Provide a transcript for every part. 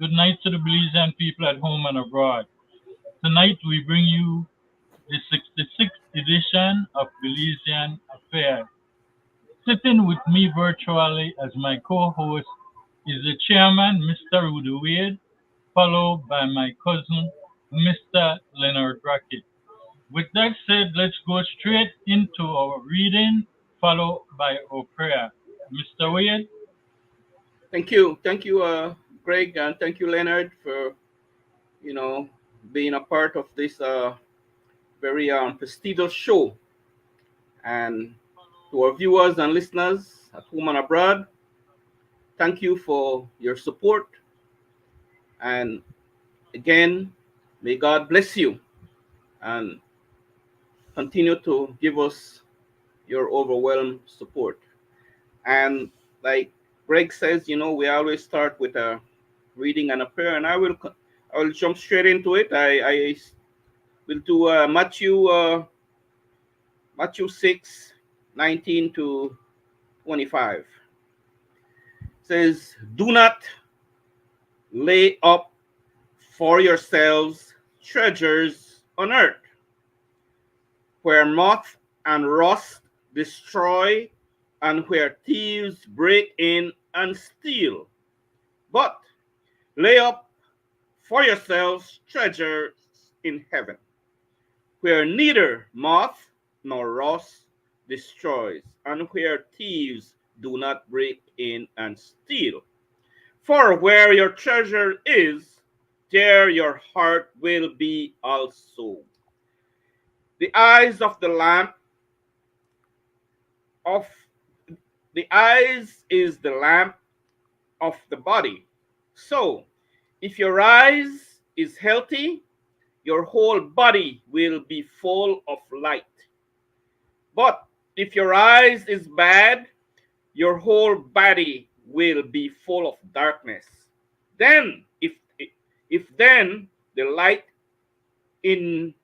Good night to the Belizean people at home and abroad. Tonight we bring you the 66th edition of Belizean Affairs. Sitting with me virtually as my co-host is the chairman, Mr. Roody, followed by my cousin, Mr. Leonard Brackett. With that said, let's go straight into our reading, followed by our prayer. Mr. Wade? Thank you, Greg, and thank you, Leonard, for you know being a part of this very prestigious show. And to our viewers and listeners at home and abroad, thank you for your support. And again, may God bless you and continue to give us your overwhelmed support. And like Greg says, we always start with a reading and a prayer, and I will jump straight into it. I will do Matthew 6:19-25. It says, "Do not lay up for yourselves treasures on earth, where moth and rust destroy, and where thieves break in and steal. But lay up for yourselves treasures in heaven, where neither moth nor rust destroys, and where thieves do not break in and steal. For where your treasure is, there your heart will be also. The eyes is the lamp of the body. So, if your eyes is healthy, your whole body will be full of light. But if your eyes is bad, your whole body will be full of darkness. Then, if then the light in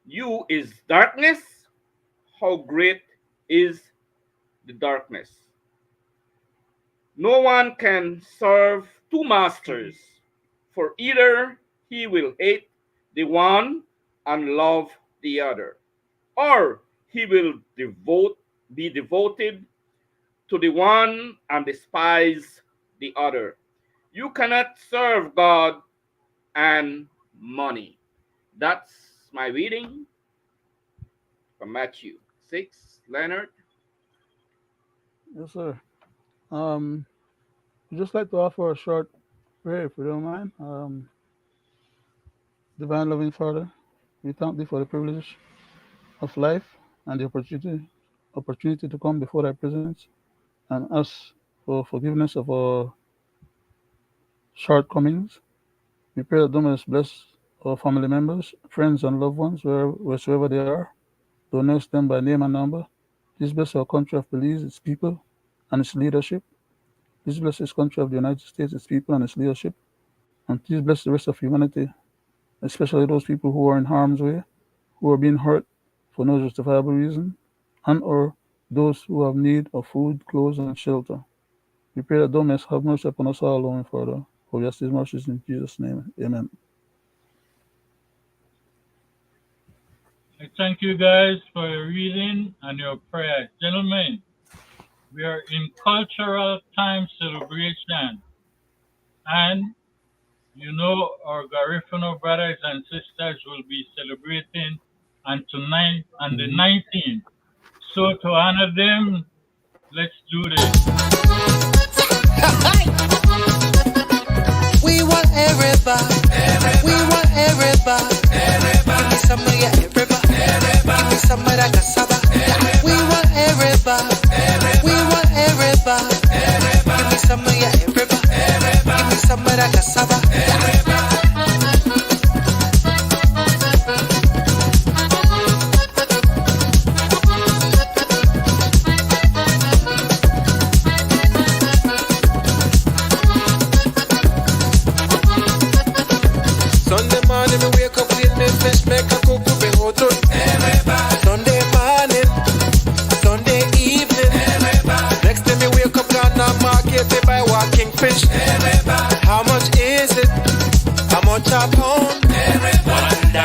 you is darkness, how great is the darkness? No one can serve two masters, for either he will hate the one and love the other, or he will be devoted to the one and despise the other. You cannot serve God and money." That's my reading from Matthew 6. Leonard? Yes, sir. I'd just like to offer a short prayer, if you don't mind. Divine loving Father, we thank thee for the privilege of life and the opportunity to come before thy presence and ask for forgiveness of our shortcomings. We pray that thou mayest bless our family members, friends, and loved ones wheresoever they are. Thou knowest them by name and number. Please bless our country of Belize, its people, and its leadership. Please bless this country of the United States, its people, and its leadership. And please bless the rest of humanity, especially those people who are in harm's way, who are being hurt for no justifiable reason, and or those who have need of food, clothes, and shelter. We pray that thou mayest have mercy upon us all, Lord, Father. For we ask these mercies in Jesus' name. Amen. I thank you guys for your reading and your prayer. Gentlemen, we are in cultural time celebration, and our Garifano brothers and sisters will be celebrating on tonight on the 19th. So to honor them, let's do this. We want everybody. We want everybody. Give me some of your everybody. Give me some of that cassava. We want everybody. We want everybody. Give me some of your everybody. Give me some of that cassava. Sunday morning, me wake up with me fish, make a cook to be hot. Sunday morning, Sunday evening. Next day me wake up, gone to market, they buy walking fish. How much is it? a pound. $1, $2,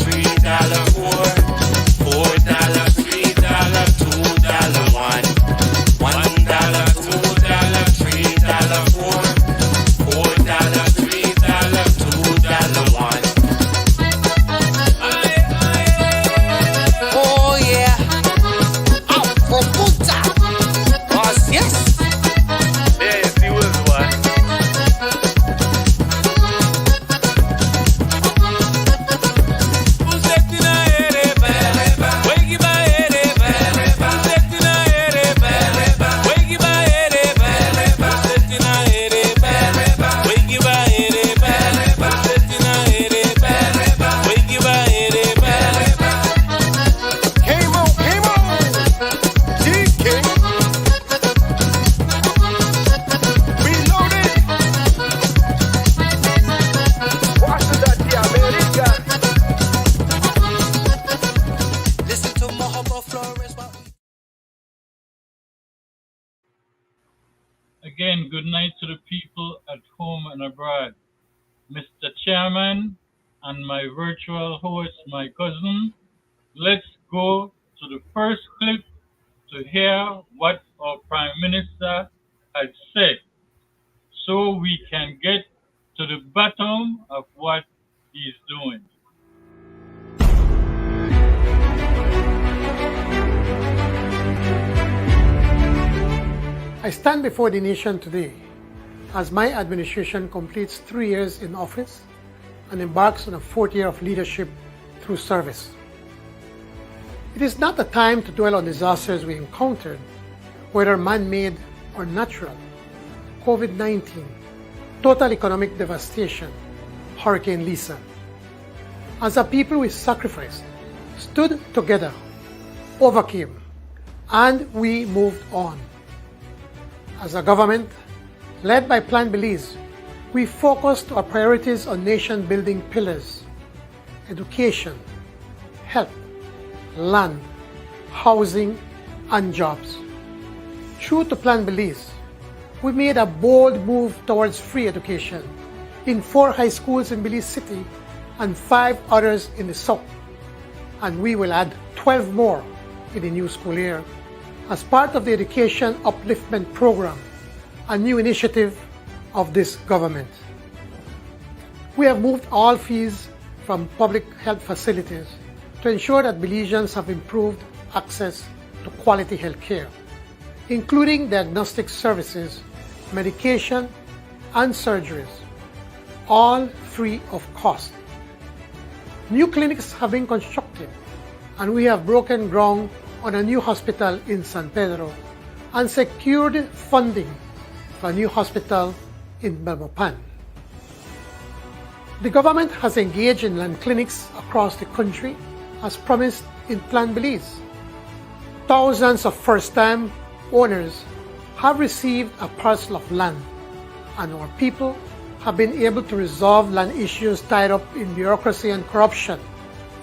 $3, $4, $4, $3, $2, $1. $1, $2, $3, $4, $4, $3, $2, $1. Oh yeah, out for Punta. Boss, yes. Yeah, if you was one. Again, good night to the people at home and abroad. Mr. Chairman and my virtual host, my cousin, let's go to the first clip to hear what our Prime Minister had said so we can get to the bottom of what he's doing. I stand before the nation today as my administration completes 3 years in office and embarks on a 4th year of leadership through service. It is not a time to dwell on disasters we encountered, whether man-made or natural. COVID-19, total economic devastation, Hurricane Lisa. As a people, we sacrificed, stood together, overcame, and we moved on. As a government, led by Plan Belize, we focused our priorities on nation-building pillars: education, health, land, housing, and jobs. True to Plan Belize, we made a bold move towards free education in 4 high schools in Belize City and 5 others in the South, and we will add 12 more in the new school year as part of the Education Upliftment Program, a new initiative of this government. We have moved all fees from public health facilities to ensure that Belizeans have improved access to quality health care, including diagnostic services, medication, and surgeries, all free of cost. New clinics have been constructed, and we have broken ground on a new hospital in San Pedro and secured funding for a new hospital in Belmopan. The government has engaged in land clinics across the country as promised in Plan Belize. Thousands of first-time owners have received a parcel of land, and our people have been able to resolve land issues tied up in bureaucracy and corruption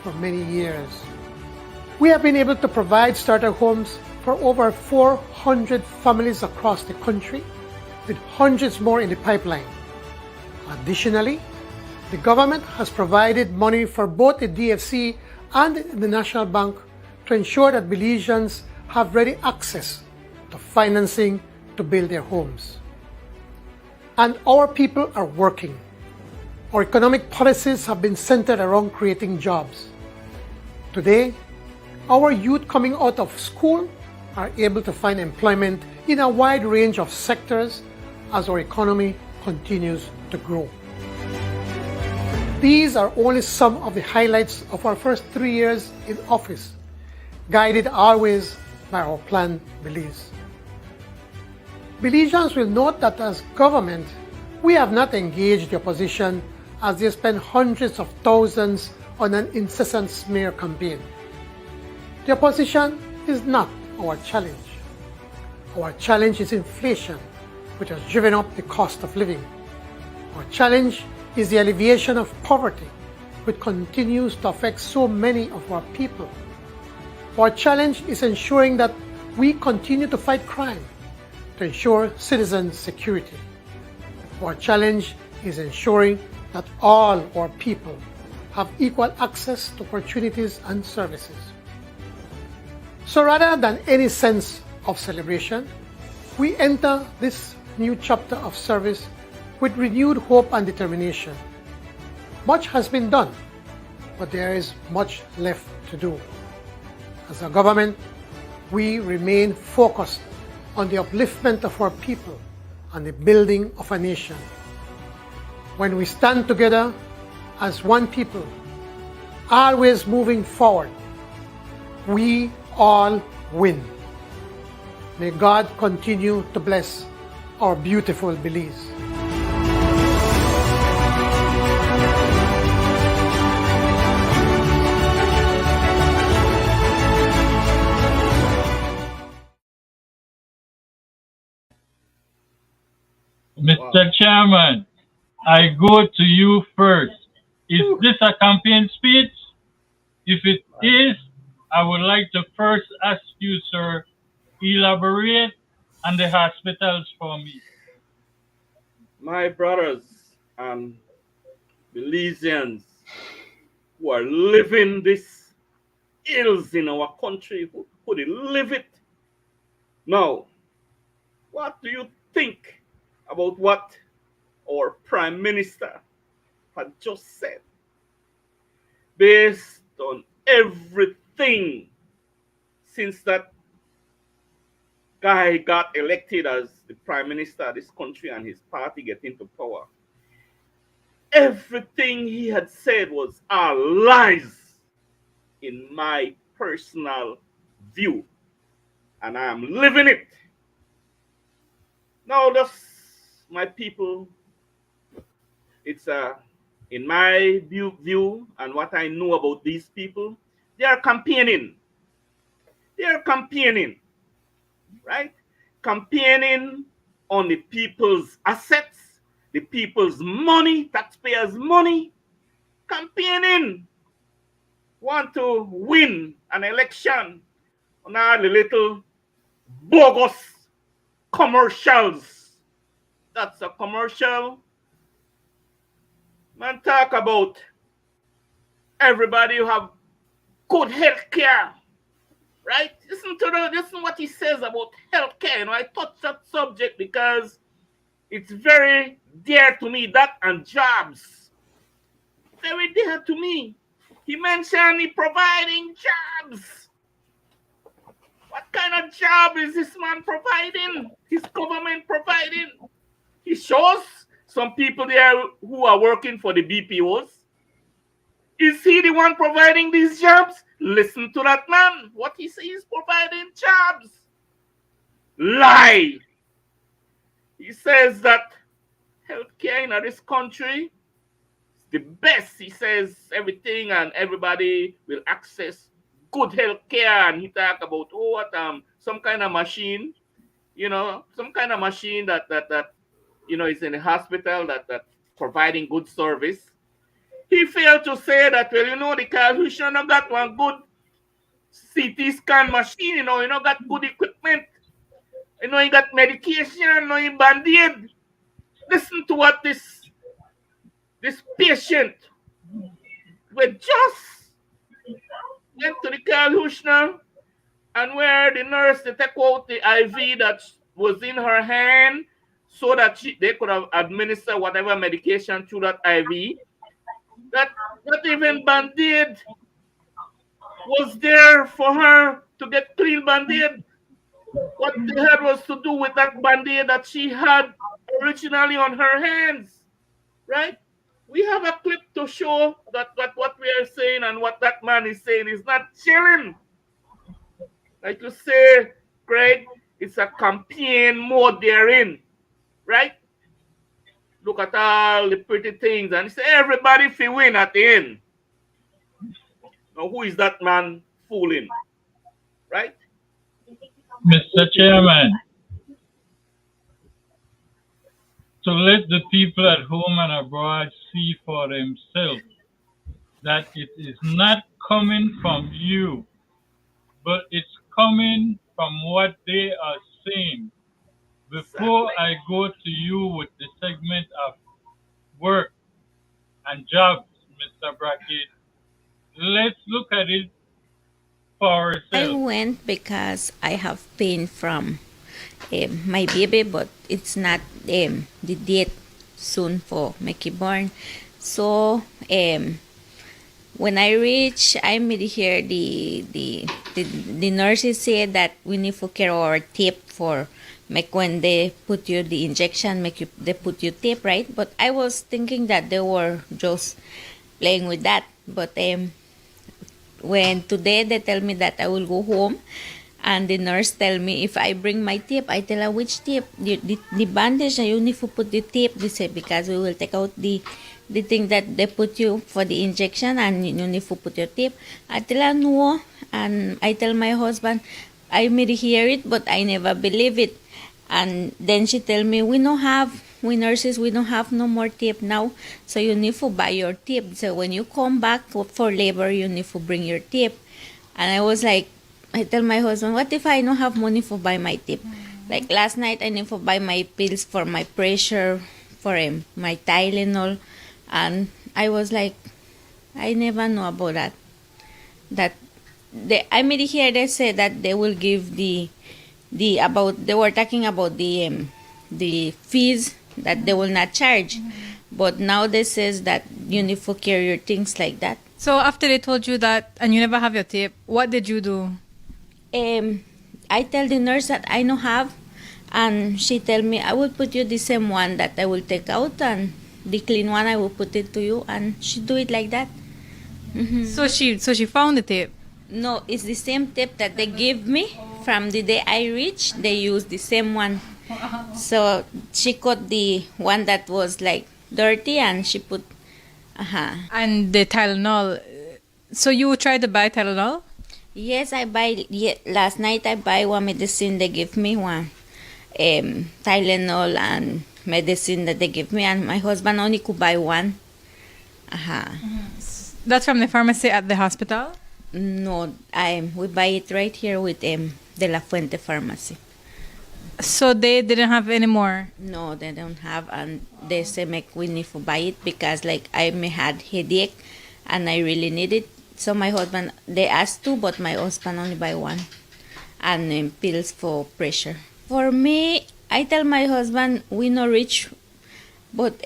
for many years. We have been able to provide starter homes for over 400 families across the country, with hundreds more in the pipeline. Additionally, the government has provided money for both the DFC and the National Bank to ensure that Belizeans have ready access to financing to build their homes. And our people are working. Our economic policies have been centered around creating jobs. Today, our youth coming out of school are able to find employment in a wide range of sectors as our economy continues to grow. These are only some of the highlights of our first 3 years in office, guided always by our Plan Belize. Belizeans will note that as government, we have not engaged the opposition as they spend hundreds of thousands on an incessant smear campaign. The opposition is not our challenge. Our challenge is inflation, which has driven up the cost of living. Our challenge is the alleviation of poverty, which continues to affect so many of our people. Our challenge is ensuring that we continue to fight crime, to ensure citizen security. Our challenge is ensuring that all our people have equal access to opportunities and services. So rather than any sense of celebration, we enter this new chapter of service with renewed hope and determination. Much has been done, but there is much left to do. As a government, we remain focused on the upliftment of our people and the building of a nation. When we stand together as one people, always moving forward, we all win. May God continue to bless our beautiful Belize. Mr. Chairman, I go to you first. Is this a campaign speech? If it is, I would like to first ask you, sir, elaborate on the hospitals for me. My brothers and Belizeans who are living these ills in our country, who they live it. Now, what do you think about what our Prime Minister had just said? Based on everything since that guy got elected as the Prime Minister of this country and his party get into power, everything he had said was all lies in my personal view, and I am living it. Now, that's my people. It's in my view and what I know about these people, they are campaigning. They are campaigning, right? Campaigning on the people's assets, the people's money, taxpayers' money. Campaigning. Want to win an election on all the little bogus commercials. That's a commercial. Man, talk about everybody who have good health care, right? Listen what he says about health care. You know, I touched that subject because it's very dear to me, that and jobs. Very dear to me. He mentioned he providing jobs. What kind of job is this man providing? His government providing? He shows some people there who are working for the BPOs. Is he the one providing these jobs? Listen to that man. What he says, he's providing jobs. Lie. He says that healthcare in this country is the best. He says everything and everybody will access good healthcare. And he talk about some kind of machine, some kind of machine that is in the hospital that providing good service. He failed to say that, the Carlution got one good CT scan machine, got good equipment. He got medication, he band-aid. Listen to what this patient just went to the Carlution, and where the nurse they take out the IV that was in her hand so that they could have administered whatever medication through that IV. That not even band-aid was there for her to get clean band-aid. What they had was to do with that band-aid that she had originally on her hands, right? We have a clip to show that what we are saying and what that man is saying is not chilling. Like you say, Greg, it's a campaign mode they're in, right? Look at all the pretty things and say everybody fi win at the end. Now who is that man fooling? Right? Mr. Chairman, to let the people at home and abroad see for themselves that it is not coming from you, but it's coming from what they are saying. Before I go to you with the segment of work, and jobs, Mr. Brackett. Let's look at it for I ourselves. went because I have pain from my baby, but it's not the date soon for Mickey born. So when I reach, I made here the nurses said that we need to carry our tape for make when they put you the injection, make you they put you tape, right? But I was thinking that they were just playing with that. But when today they tell me that I will go home, and the nurse tell me if I bring my tape, I tell her which tape, the bandage, and you need to put the tape. They say because we will take out the thing that they put you for the injection, and you need to put your tape. I tell her no, and I tell my husband I may hear it, but I never believe it. And then she tell me we nurses we don't have no more tape now, so you need to buy your tape. So when you come back for labor, you need to bring your tape. And I was like, I tell my husband, what if I don't have money for buy my tape? Like last night, I need to buy my pills for my pressure, for my Tylenol, and I was like, I never know about that. That I made here they say that they will give the about they were talking about the fees that they will not charge, but now they says that you need to carry your things like that. So after they told you that and you never have your tape, what did you do? um I tell the nurse that I don't have, and she tell me I will put you the same one that I will take out, and the clean one I will put it to you, and she do it like that. So she found the tape. No, it's the same tape that they gave me from the day I reached. They used the same one. So she cut the one that was like dirty, and she put And the Tylenol. So you tried to buy Tylenol? yes, I buy last night I buy one medicine they give me, one Tylenol and medicine that they give me, and my husband only could buy one. That's from the pharmacy at the hospital? No, we buy it right here with De La Fuente Pharmacy. So they didn't have any more. No, they don't have, and they say make we need to buy it because like I may had headache, and I really need it. So my husband they asked two, but my husband only buy one, and pills for pressure. For me, I tell my husband we no rich, but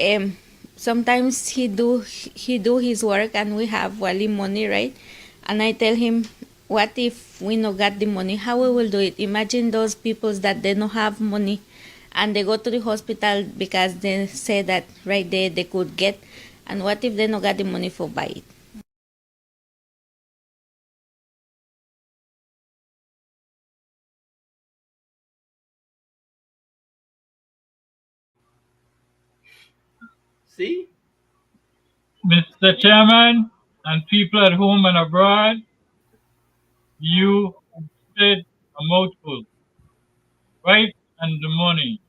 sometimes he do his work and we have wali money, right? And I tell him, what if we no got the money? How we will do it? Imagine those people that they don't have money, and they go to the hospital because they say that right there they could get. And what if they no got the money for buy it? See? Mr. Chairman and people at home and abroad, you said a mouthful. Right and the money.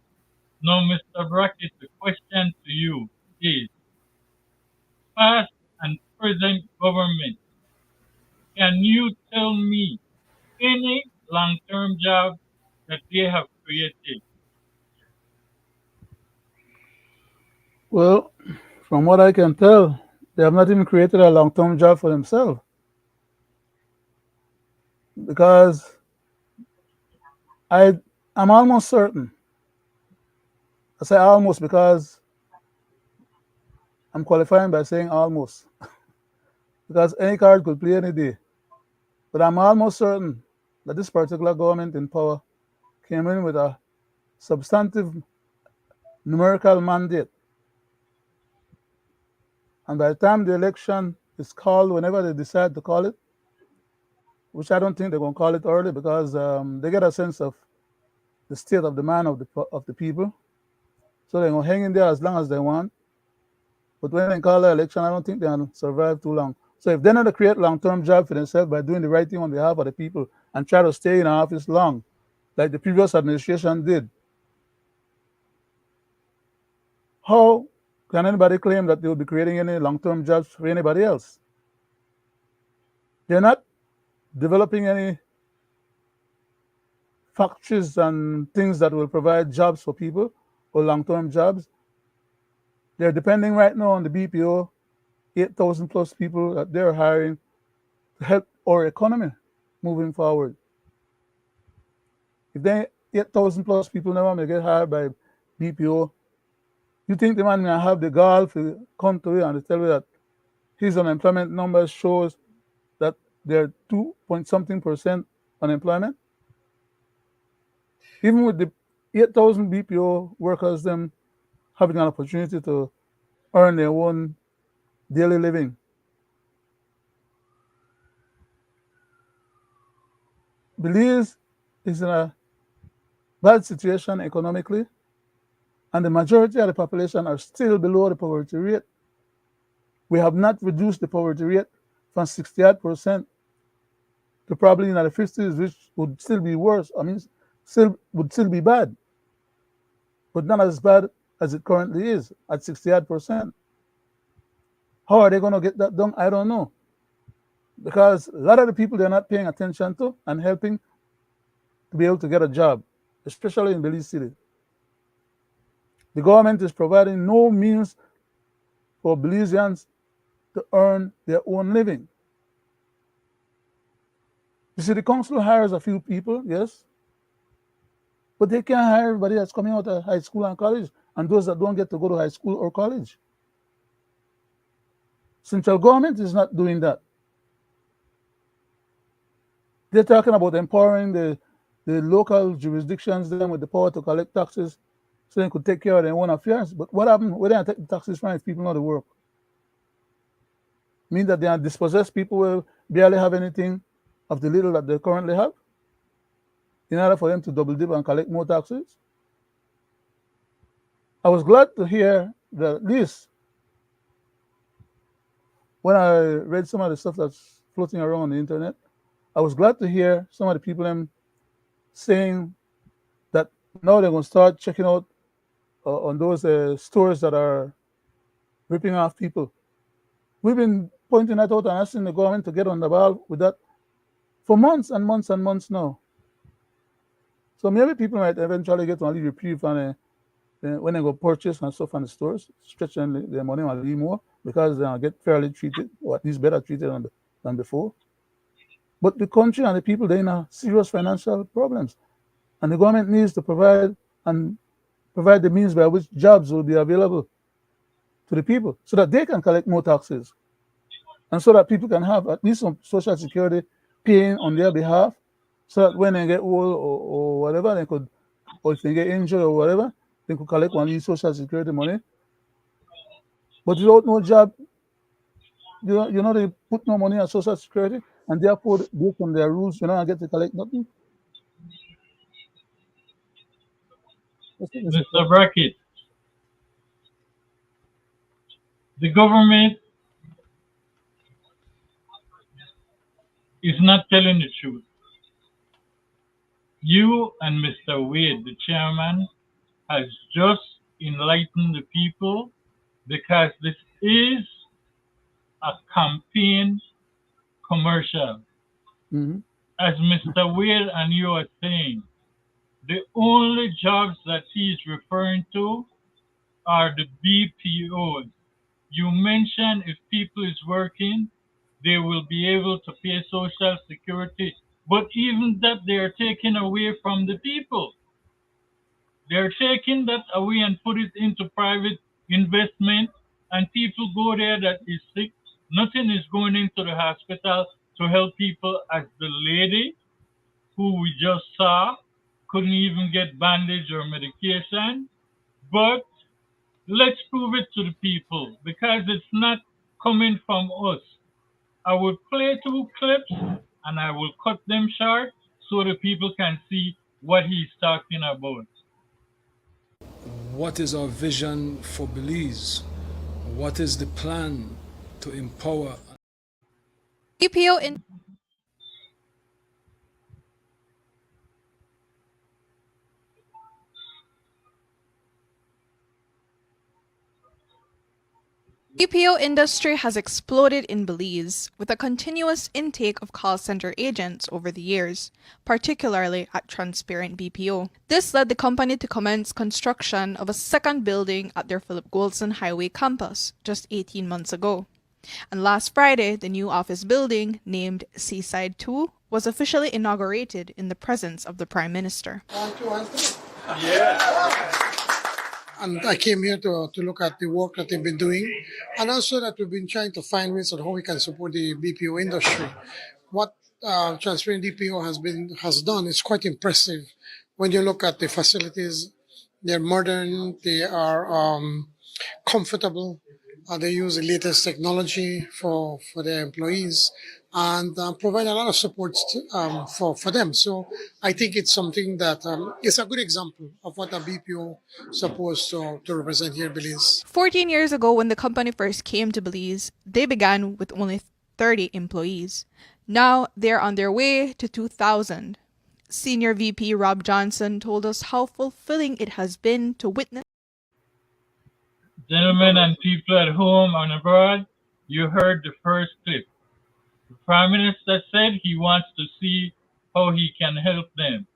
Now, Mr. Brackett, the question to you is, past and present government, can you tell me any long-term job that they have created? Well, from what I can tell, they have not even created a long-term job for themselves because I I'm almost certain. I say almost because I'm qualifying by saying almost because any card could play any day. But I'm almost certain that this particular government in power came in with a substantive numerical mandate. And by the time the election is called, whenever they decide to call it, which I don't think they're going to call it early because they get a sense of the state of the mind of the people. So they're going to hang in there as long as they want. But when they call the election, I don't think they'll survive too long. So if they're not to create long-term jobs for themselves by doing the right thing on behalf of the people and try to stay in office long, like the previous administration did, how can anybody claim that they will be creating any long-term jobs for anybody else? They're not developing any factories and things that will provide jobs for people or long-term jobs. They're depending right now on the BPO 8,000 plus people that they're hiring to help our economy moving forward. If they 8,000 plus people never may get hired by BPO, you think the man may have the gall to come to you and to tell you that his unemployment numbers shows that they're 2 point something% unemployment? Even with the 8,000 BPO workers, them having an opportunity to earn their own daily living. Belize is in a bad situation economically, and the majority of the population are still below the poverty rate. We have not reduced the poverty rate from 68% to probably in the 50s, which would still be worse. I mean, would still be bad, but not as bad as it currently is at 68%. How are they going to get that done? I don't know. Because a lot of the people they're not paying attention to and helping to be able to get a job, especially in Belize City. The government is providing no means for Belizeans to earn their own living. You see, the council hires a few people, yes, but they can't hire everybody that's coming out of high school and college and those that don't get to go to high school or college. Central government is not doing that. They're talking about empowering the local jurisdictions then with the power to collect taxes so they could take care of their own affairs. But what happened? Where they take the taxes from if people know the work? Mean that they are dispossessed people will barely have anything of the little that they currently have in order for them to double dip and collect more taxes? I was glad to hear that at least when I read some of the stuff that's floating around on the internet, I was glad to hear some of the people them saying that now they're going to start checking out on those stores that are ripping off people. We've been pointing that out and asking the government to get on the ball with that for months and months and months now. So maybe people might eventually get a little reprieve and when they go purchase and stuff on the stores, stretching their money a little more because they get fairly treated, or at least better treated than before. But the country and the people, they're in serious financial problems. And the government needs to provide the means by which jobs will be available to the people so that they can collect more taxes and so that people can have at least some social security paying on their behalf so that when they get old or whatever, they could, or if they get injured or whatever, they could collect one of these social security money. But without no job, they put no money on social security and therefore, based on their rules, I get to collect nothing. Mr. Brackett, the government is not telling the truth. You and Mr. Wade, the chairman, has just enlightened the people because this is a campaign commercial. Mm-hmm. As Mr. Wade and you are saying, the only jobs that he is referring to are the BPOs. You mentioned if people is working, they will be able to pay social security. But even that they are taking away from the people. They're taking that away and put it into private investment, and people go there that is sick. Nothing is going into the hospital to help people, as the lady who we just saw couldn't even get bandage or medication. But let's prove it to the people because it's not coming from us. I will play 2 clips and I will cut them short so the people can see what he's talking about. What is our vision for Belize? What is the plan to empower? BPO in BPO industry has exploded in Belize with a continuous intake of call center agents over the years, particularly at Transparent BPO. This led the company to commence construction of a second building at their Philip Goldson Highway campus just 18 months ago. And last Friday, the new office building, named Seaside 2, was officially inaugurated in the presence of the Prime Minister. And I came here to look at the work that they've been doing, and also that we've been trying to find ways on how we can support the BPO industry. What Transparent BPO has done is quite impressive. When you look at the facilities, they're modern, they are comfortable, they use the latest technology for their employees, and provide a lot of support for them. So I think it's something that is a good example of what a BPO is supposed to represent here in Belize. 14 years ago, when the company first came to Belize, they began with only 30 employees. Now they're on their way to 2,000. Senior VP Rob Johnson told us how fulfilling it has been to witness. Gentlemen and people at home and abroad, you heard the first clip. The Prime Minister said he wants to see how he can help them.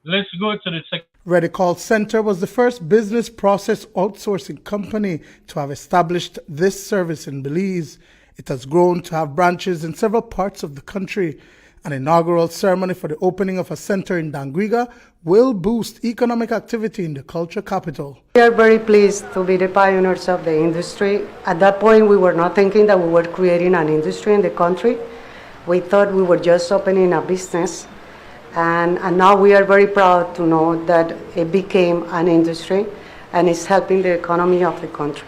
Let's go to the second. Ready Call Center was the first business process outsourcing company to have established this service in Belize. It has grown to have branches in several parts of the country. An inaugural ceremony for the opening of a center in Dangriga will boost economic activity in the culture capital. We are very pleased to be the pioneers of the industry. At that point, we were not thinking that we were creating an industry in the country. We thought we were just opening a business. And now we are very proud to know that it became an industry and is helping the economy of the country.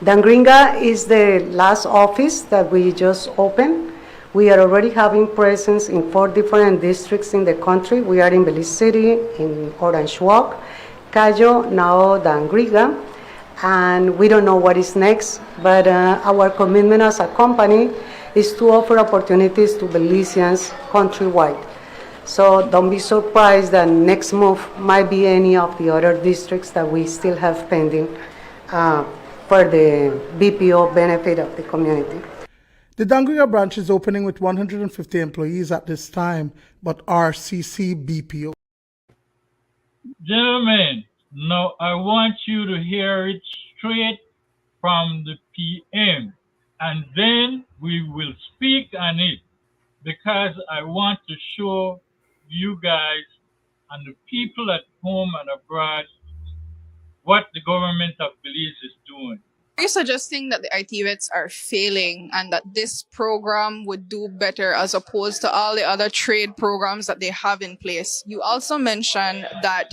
Dangriga is the last office that we just opened. We are already having presence in 4 different districts in the country. We are in Belize City, in Orange Walk, Cayo, now Dangriga, and we don't know what is next, but our commitment as a company is to offer opportunities to Belizeans countrywide. So don't be surprised that next move might be any of the other districts that we still have pending for the BPO benefit of the community. The Dangriga branch is opening with 150 employees at this time, but RCC BPO. Gentlemen, now I want you to hear it straight from the PM, and then we will speak on it, because I want to show you guys and the people at home and abroad what the government of Belize is doing. Are you suggesting that the IT vets are failing and that this program would do better as opposed to all the other trade programs that they have in place? You also mentioned that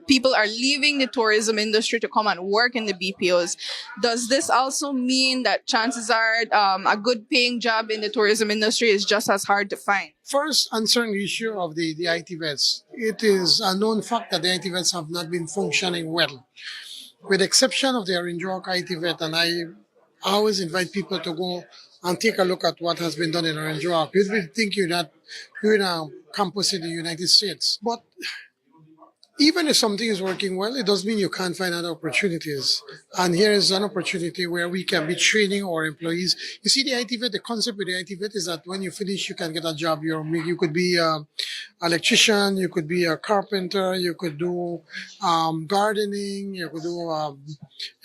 people are leaving the tourism industry to come and work in the BPOs. Does this also mean that chances are a good paying job in the tourism industry is just as hard to find? First, answering the issue of the IT vets, it is a known fact that the IT vets have not been functioning well. With the exception of the Orange Walk IT vet, and I always invite people to go and take a look at what has been done in Orange Walk. You will think you're in a campus in the United States. But even if something is working well, it doesn't mean you can't find other opportunities. And here is an opportunity where we can be training our employees. You see, the IT vet, the concept with the IT vet is that when you finish, you can get a job. You could be an electrician, you could be a carpenter, you could do gardening, you could do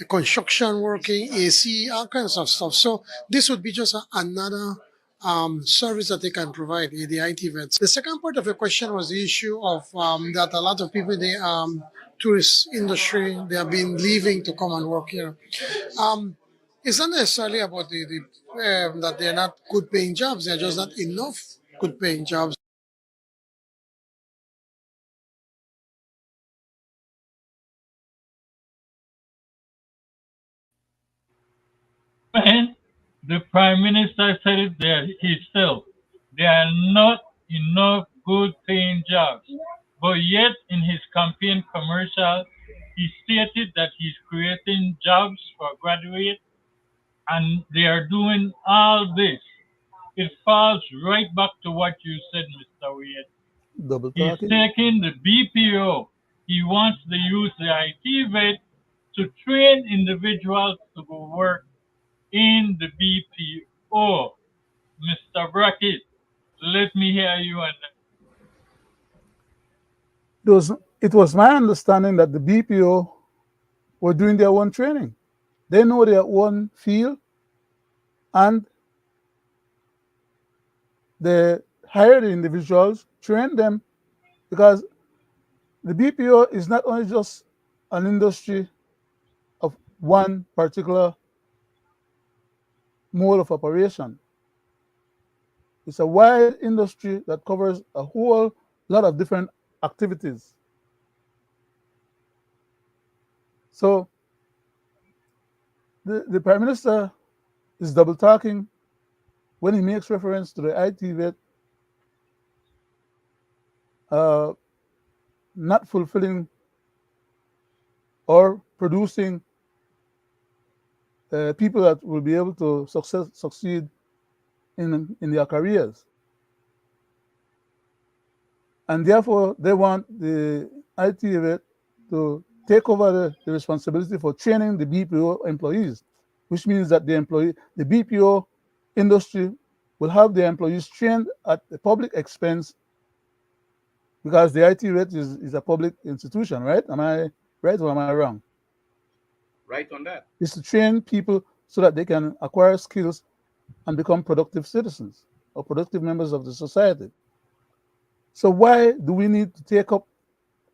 construction working, AC, all kinds of stuff. So this would be just another service that they can provide, the IT vets. The second part of the question was the issue of that a lot of people in the tourist industry, they have been leaving to come and work here. It's not necessarily about that they're not good paying jobs, they're just not enough good paying jobs. The Prime Minister said it there himself. There are not enough good paying jobs. But yet in his campaign commercial, he stated that he's creating jobs for graduates, and they are doing all this. It falls right back to what you said, Mr. Wade. He's taking the BPO. He wants to use the IT vet to train individuals to go work in the BPO. Mr. Brackett, let me hear you on that. It was my understanding that the BPO were doing their own training. They know their own field, and they hire the individuals, train them, because the BPO is not only just an industry of one particular mode of operation. It's a wide industry that covers a whole lot of different activities. So the Prime Minister is double talking when he makes reference to the IT vet not fulfilling or producing people that will be able to succeed in their careers. And therefore, they want the IT vet to take over the responsibility for training the BPO employees, which means that the BPO industry will have their employees trained at the public expense, because the IT vet is a public institution, right? Am I right or am I wrong? Right on that. Is to train people so that they can acquire skills and become productive citizens or productive members of the society. So why do we need to take up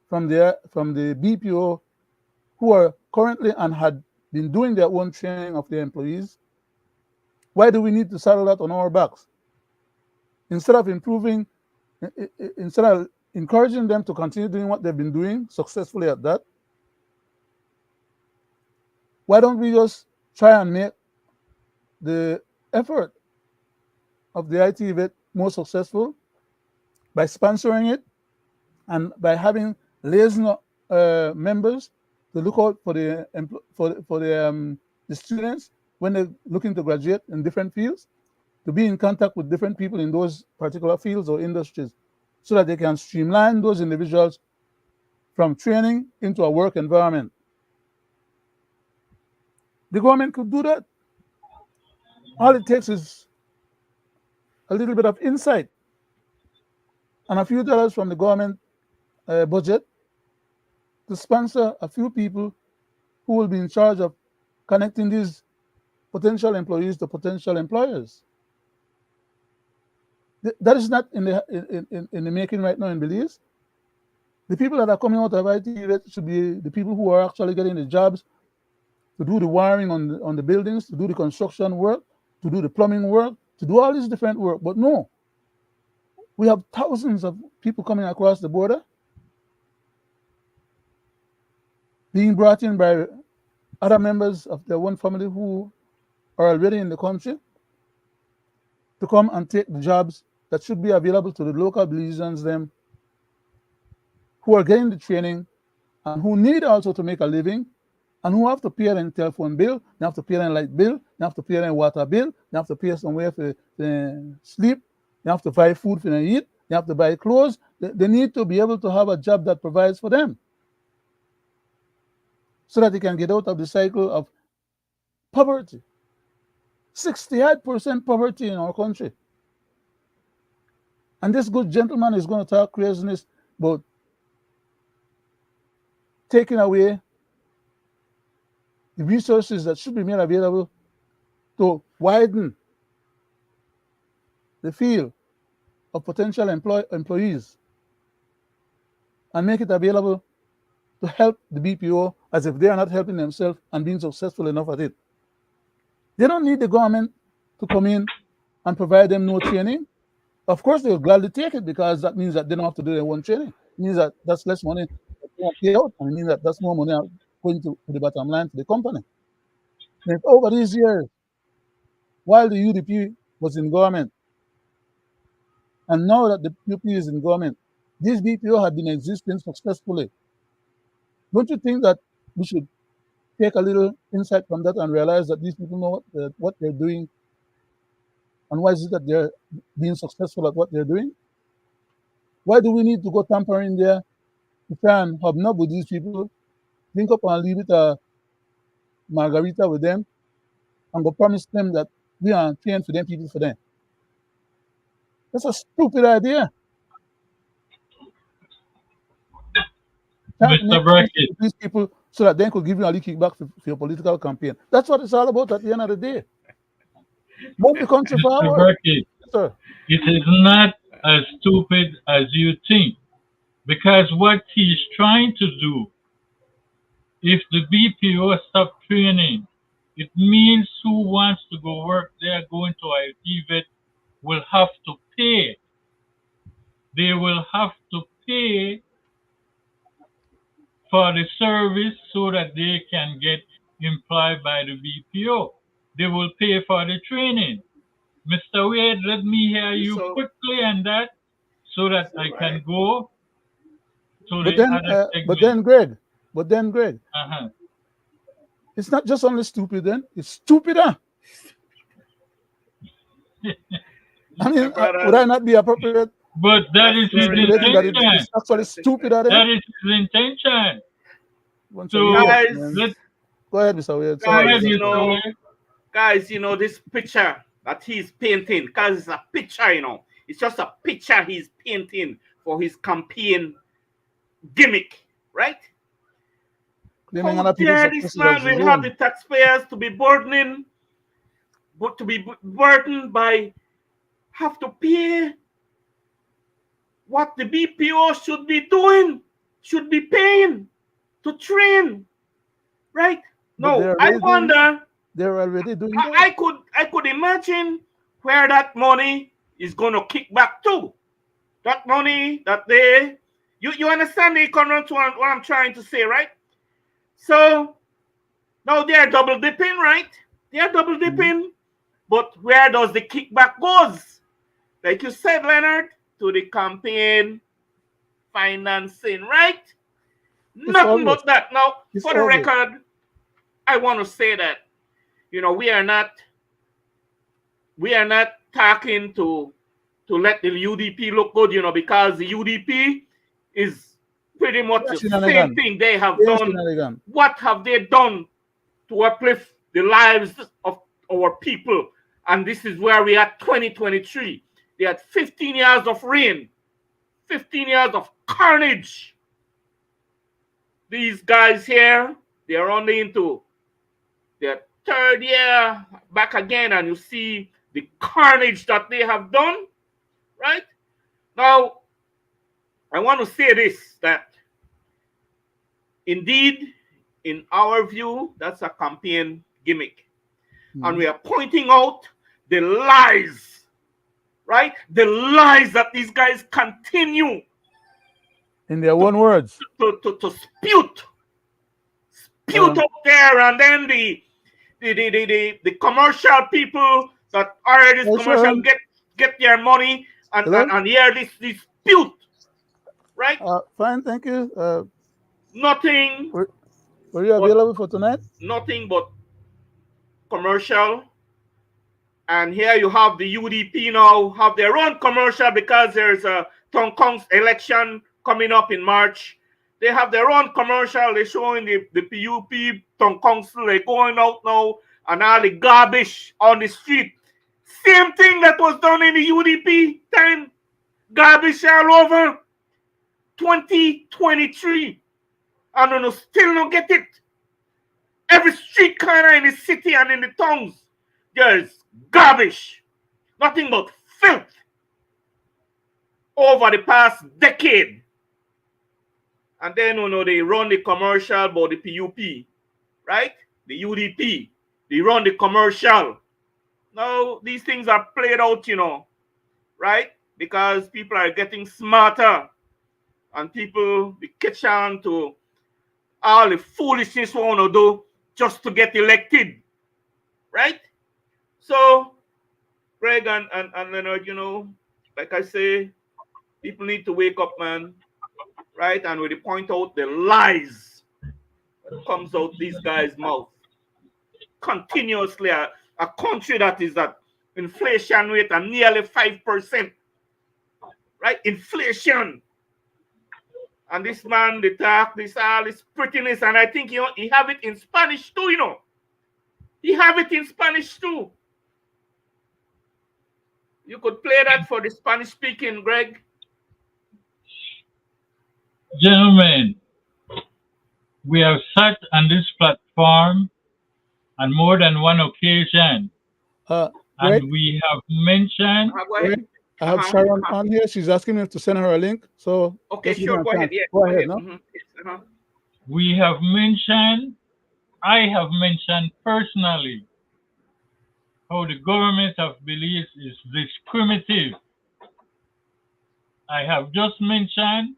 from the BPO, who are currently and had been doing their own training of their employees? Why do we need to saddle that on our backs? Instead of encouraging them to continue doing what they've been doing successfully at that, why don't we just try and make the effort of the IT vet more successful by sponsoring it and by having liaison members to look out for the students when they're looking to graduate in different fields, to be in contact with different people in those particular fields or industries, so that they can streamline those individuals from training into a work environment. The government could do that. All it takes is a little bit of insight and a few dollars from the government budget to sponsor a few people who will be in charge of connecting these potential employees to potential employers. That is not in the making right now in Belize. The people that are coming out of IT should be the people who are actually getting the jobs to do the wiring on the buildings, to do the construction work, to do the plumbing work, to do all this different work. But no, we have thousands of people coming across the border, being brought in by other members of their one family who are already in the country, to come and take the jobs that should be available to the local Belizeans, them who are getting the training and who need also to make a living, and who have to pay their telephone bill, they have to pay their light bill, they have to pay their water bill, they have to pay somewhere for sleep, they have to buy food for them to eat, they have to buy clothes. They need to be able to have a job that provides for them, so that they can get out of the cycle of poverty. 68% poverty in our country. And this good gentleman is going to talk craziness about taking away the resources that should be made available to widen the field of potential employees and make it available to help the BPO, as if they are not helping themselves and being successful enough at it. They don't need the government to come in and provide them no training. Of course, they'll gladly take it, because that means that they don't have to do their own training. It means that that's less money that they won't pay out, and it means that that's more money going to the bottom line to the company. And over these years, while the UDP was in government, and now that the UP is in government, these BPO have been existing successfully. Don't you think that we should take a little insight from that and realize that these people know what they're doing, and why is it that they're being successful at what they're doing? Why do we need to go tampering there to try and hobnob with these people, link up and leave it a margarita with them, and go promise them that we are trained for them, people for them? That's a stupid idea. Mr. Brackett, These people so that they could give you a little kickback for your political campaign. That's what it's all about at the end of the day. Move the country Mr. forward. Brackett, Sir. it is not as stupid as you think. Because what he's trying to do, if the BPO stop training, it means who wants to go work there going to ITVET will have to pay. They will have to pay for the service so that they can get employed by the BPO. They will pay for the training. Mr. Wade, let me hear you So, quickly on that so that I right. can go to But the then, other but segment. then, Greg, Uh-huh. it's not just only stupid. Then it's stupider. I mean, Brother, would I not be appropriate But that is his speculating that very. intention. it's actually stupider then? That is his intention. Bunch of So idiots, Guys, man. let Go ahead, Mr. Weird. go Sorry, ahead, guys, Mr. Wade. this picture that he's painting, because it's a picture, it's just a picture he's painting for his campaign gimmick, right? claiming How other people's dare this successes as man his will have the own. taxpayers to be burdened by have to pay what the BPO should be doing, should be paying to train, right? But No, they're I already doing that. wonder. They're already doing that. I could imagine where that money is going to kick back to. That money that you understand the economics what I'm trying to say, right? So now they're double dipping, right? They're double dipping, but where does the kickback goes? Like you said, Leonard, to the campaign financing, right? It's Nothing obvious. but that. Now, It's for the obvious. record, I want to say that we are not talking to let the UDP look good, because the UDP is pretty much They're the same shenanigan. thing they have They're done. shenanigan. What have they done to uplift the lives of our people? And this is where we are 2023. They had 15 years of reign, 15 years of carnage. These guys here, they are only into their third year back again, and you see the carnage that they have done, right? Now, I want to say this, that indeed, in our view, that's a campaign gimmick. And we are pointing out the lies, right? The lies that these guys continue In their own words. to spute out there, and then the commercial people that are this Yes, commercial sir. get their money and Hello? and hear this spute, right? Fine, thank you. Nothing, Were you available for tonight? nothing but commercial. And here you have the UDP now have their own commercial because there's a town council election coming up in March. They have their own commercial. They're showing the PUP town council. They're going out now and all the garbage on the street. Same thing that was done in the UDP time. Garbage all over. 2023. And still don't get it. Every street corner in the city and in the towns, there's garbage. Nothing but filth over the past decade. And then, they run the commercial about the PUP, right? The UDP. They run the commercial. Now, these things are played out, right? Because people are getting smarter. And people they catch on to all the foolishness we want to do just to get elected, right? So, Greg and Leonard, like I say, people need to wake up, man, right? And we point out the lies that comes out these guys' mouth continuously. A country that is at inflation rate of nearly 5%, right? Inflation. And this man, they talk all this prettiness, and I think he have it in Spanish too, He have it in Spanish too. You could play that for the Spanish speaking, Greg. Gentlemen, we have sat on this platform on more than one occasion Greg, And we have mentioned, Go ahead. Greg, I have Sharon on here. She's asking me to send her a link. So Okay, just give her sure. a Go ahead. chance. Yeah. Go ahead. No? Mhm. Yes, we have mentioned, I have mentioned personally how the government of Belize is discriminative. I have just mentioned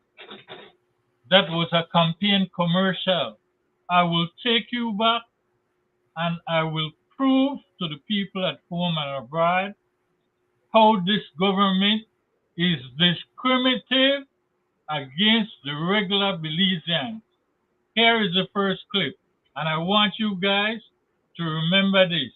that was a campaign commercial. I will take you back and I will prove to the people at home and abroad how this government is discriminative against the regular Belizeans. Here is the first clip, and I want you guys to remember this.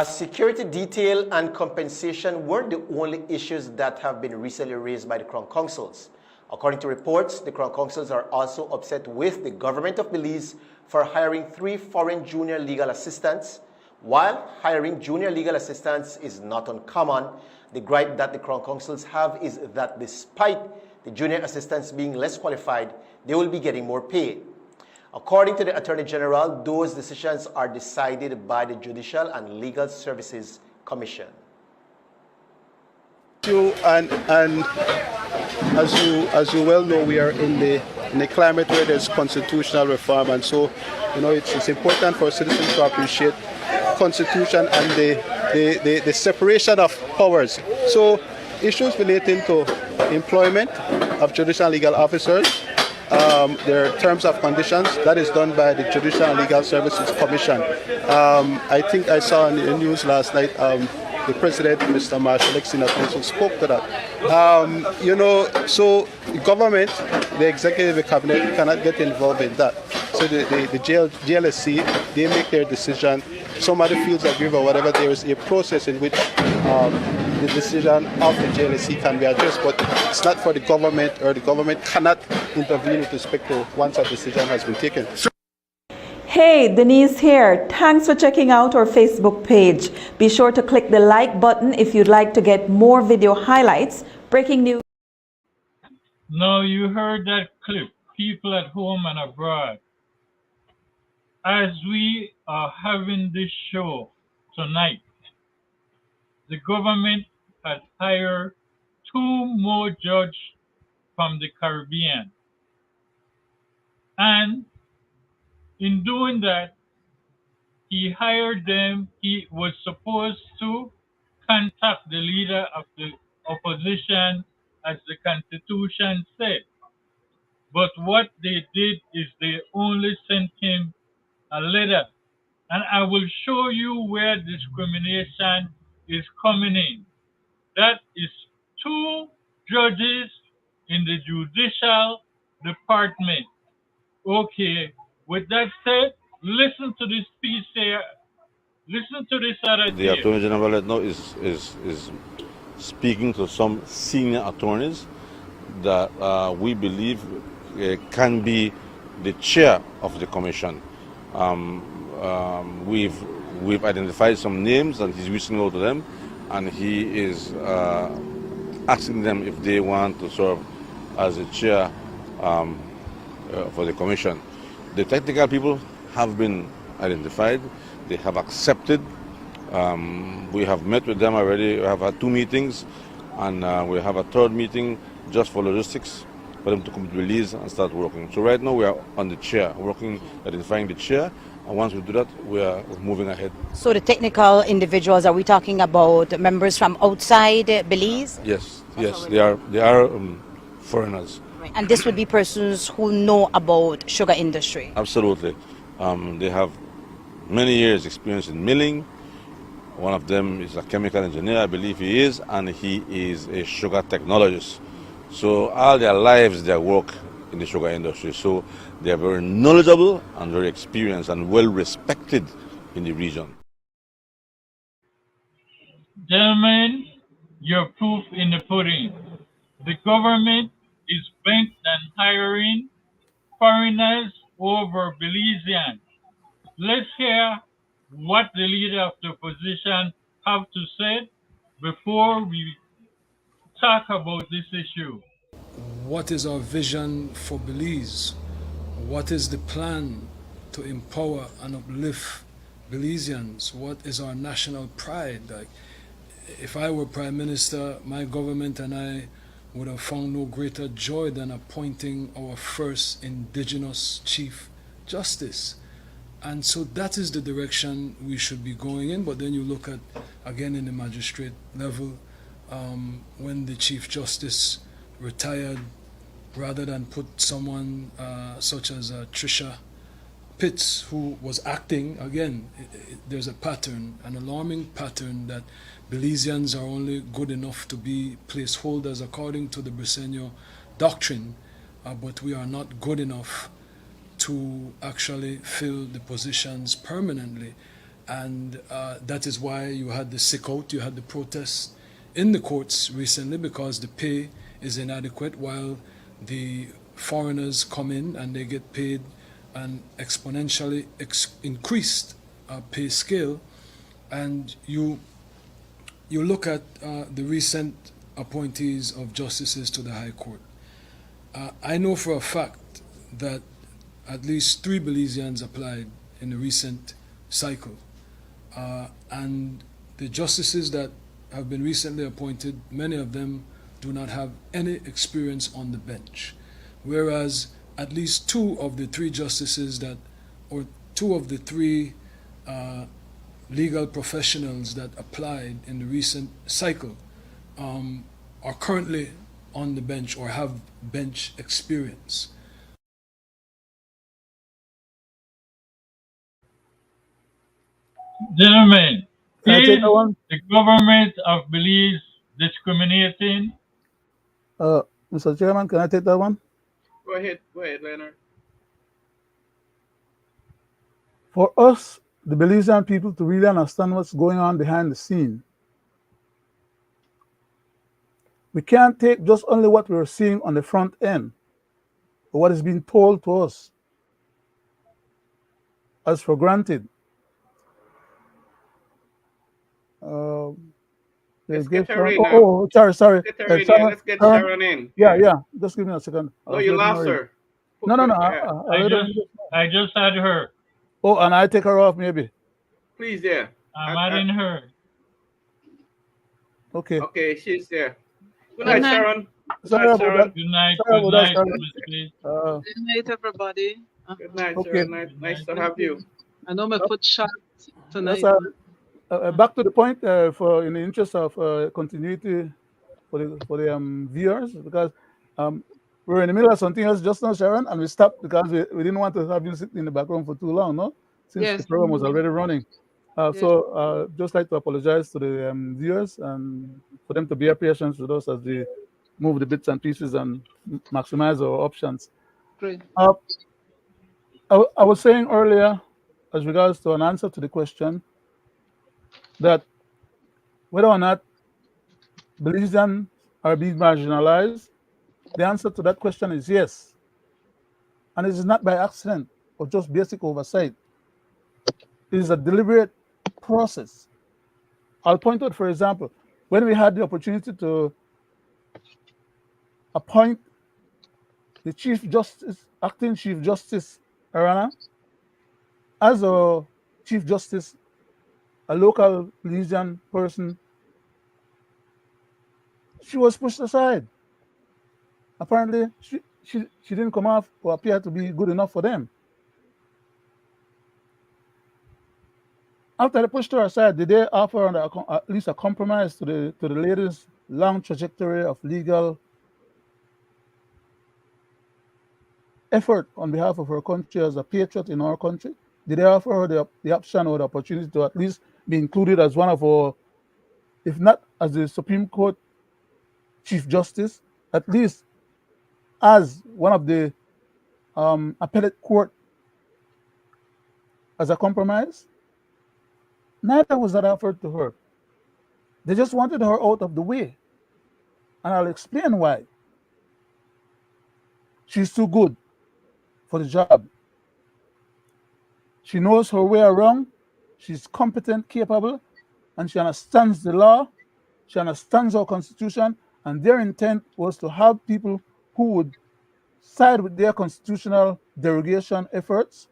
Security detail and compensation weren't the only issues that have been recently raised by the Crown Councils. According to reports, the Crown Councils are also upset with the government of Belize for hiring 3 foreign junior legal assistants. While hiring junior legal assistants is not uncommon, the gripe that the Crown Councils have is that despite the junior assistants being less qualified, they will be getting more pay. According to the Attorney General, those decisions are decided by the Judicial and Legal Services Commission. And as you well know, we are in a climate where there's constitutional reform, and so it's important for citizens to appreciate constitution and the separation of powers. So issues relating to employment of judicial and legal officers, their terms of conditions, that is done by the Judicial and Legal Services Commission. I think I saw in the news last night the President, Mr. Marshall Exina, also spoke to that. So the government, the executive, the cabinet cannot get involved in that. So the GLSC, they make their decision. Somebody feels aggrieved or whatever, there is a process in which the decision of the GLSC can be addressed, but it's not for the government, or the government cannot intervene with respect to once a decision has been taken. Hey, Denise here. Thanks for checking out our Facebook page. Be sure to click the like button if you'd like to get more video highlights, breaking news. Now you heard that clip, people at home and abroad. As we are having this show tonight, the government has hired 2 more judges from the Caribbean. And in doing that, he hired them. He was supposed to contact the leader of the opposition, as the Constitution said. But what they did is they only sent him a letter. And I will show you where discrimination is coming in. That is 2 judges in the judicial department. Okay, with that said, listen to this piece here. Listen to this other The Attorney General right now is speaking to some senior attorneys that we believe can be the chair of the commission. We've identified some names, and he's reaching out to them, and he is asking them if they want to serve as a chair for the commission. The technical people have been identified. They have accepted. We have met with them already. We have had 2 meetings, and we have a 3rd meeting just for logistics, for them to come to Belize and start working. So right now we are on the chair, working, identifying the chair, and once we do that, we're moving ahead. So the technical individuals, are we talking about members from outside Belize? Yes, they are foreigners. Right. And this would be persons who know about sugar industry? Absolutely. They have many years experience in milling. One of them is a chemical engineer, I believe he is, and he is a sugar technologist. So all their lives they work in the sugar industry. So they are very knowledgeable and very experienced and well respected in the region. Gentlemen, your proof in the pudding. The government is bent on hiring foreigners over Belizean. Let's hear what the leader of the opposition have to say before we talk about this issue. What is our vision for Belize? What is the plan to empower and uplift Belizeans, what is our national pride? Like, if I were Prime Minister, my government and I would have found no greater joy than appointing our first indigenous Chief Justice. And so that is the direction we should be going in. But then you look at, again, in the magistrate level, when the Chief Justice retired, rather than put someone such as Trisha Pitts, who was acting, again, there's a pattern, an alarming pattern, that Belizeans are only good enough to be placeholders according to the Briceño doctrine, but we are not good enough to actually fill the positions permanently. And that is why you had the sick out, you had the protests in the courts recently, because the pay is inadequate, while the foreigners come in and they get paid an exponentially increased pay scale. And you look at the recent appointees of justices to the High Court. I know for a fact that at least 3 Belizeans applied in the recent cycle. And the justices that have been recently appointed, many of them do not have any experience on the bench. Whereas at least 2 of the 3 justices that, or 2 of the 3 legal professionals that applied in the recent cycle are currently on the bench or have bench experience. Gentlemen, Can I is take that one? the government of Belize discriminating? Mr. Chairman, can I take that one? Go ahead, Leonard. For us, the Belizean people, to really understand what's going on behind the scene, we can't take just only what we're seeing on the front end, or what is being told to us, as for granted. Let's get her in. Sorry. Let's get her in. Yeah, let's get Sharon in. Yeah. Just give me a second. No, you lost her. No. I just had her. Oh, and I take her off, maybe. Please, yeah. I'm adding her. Okay. Okay, she's there. Good night, Sharon. Sorry about that. Good night. Sorry Good about night, that, Miss Lee. Good night, everybody. Good night, Okay. Sharon. Nice to have you. I know my foot shot tonight. Back to the point, for in the interest of continuity for the viewers, because we're in the middle of something else just now, Sharon, and we stopped because we didn't want to have you sit in the background for too long, no? Since Yes. the program was already running. So just like to apologize to the viewers and for them to be patient with us as we move the bits and pieces and maximize our options. Great. I was saying earlier, as regards to an answer to the question, that whether or not Belizeans are being marginalized, the answer to that question is yes. And it is not by accident or just basic oversight. It is a deliberate process. I'll point out, for example, when we had the opportunity to appoint the Chief Justice, Acting Chief Justice Arana, as a Chief Justice, a local Belizean person, she was pushed aside. Apparently, she didn't come off or appear to be good enough for them. After they pushed her aside, did they offer at least a compromise to the lady's long trajectory of legal effort on behalf of her country as a patriot in our country? Did they offer her the option or the opportunity to at least be included as one of our, if not as the Supreme Court Chief Justice, at least as one of the appellate court as a compromise? Neither was that offered to her. They just wanted her out of the way. And I'll explain why. She's too good for the job. She knows her way around. She's competent, capable, and she understands the law. She understands our Constitution, and their intent was to help people who would side with their constitutional derogation efforts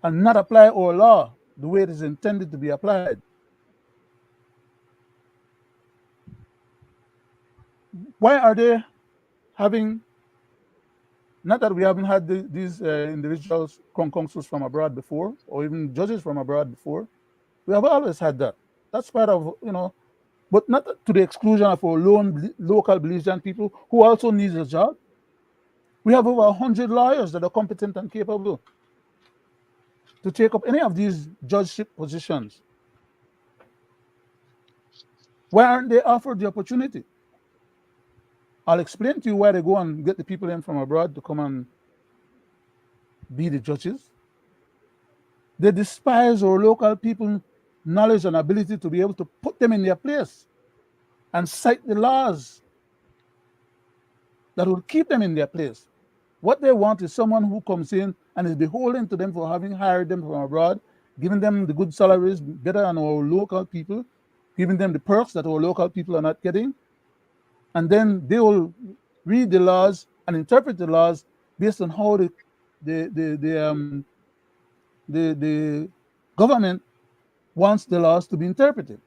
and not apply our law the way it is intended to be applied. Why are they having, not that we haven't had these individuals, consuls from abroad before, or even judges from abroad before. We have always had that. That's part of, but not to the exclusion of our local Belizean people who also need a job. We have over 100 lawyers that are competent and capable to take up any of these judgeship positions. Why aren't they offered the opportunity? I'll explain to you why they go and get the people in from abroad to come and be the judges. They despise our local people's knowledge and ability to be able to put them in their place and cite the laws that will keep them in their place. What they want is someone who comes in and is beholden to them for having hired them from abroad, giving them the good salaries better than our local people, giving them the perks that our local people are not getting. And then they will read the laws and interpret the laws based on how the government wants the laws to be interpreted.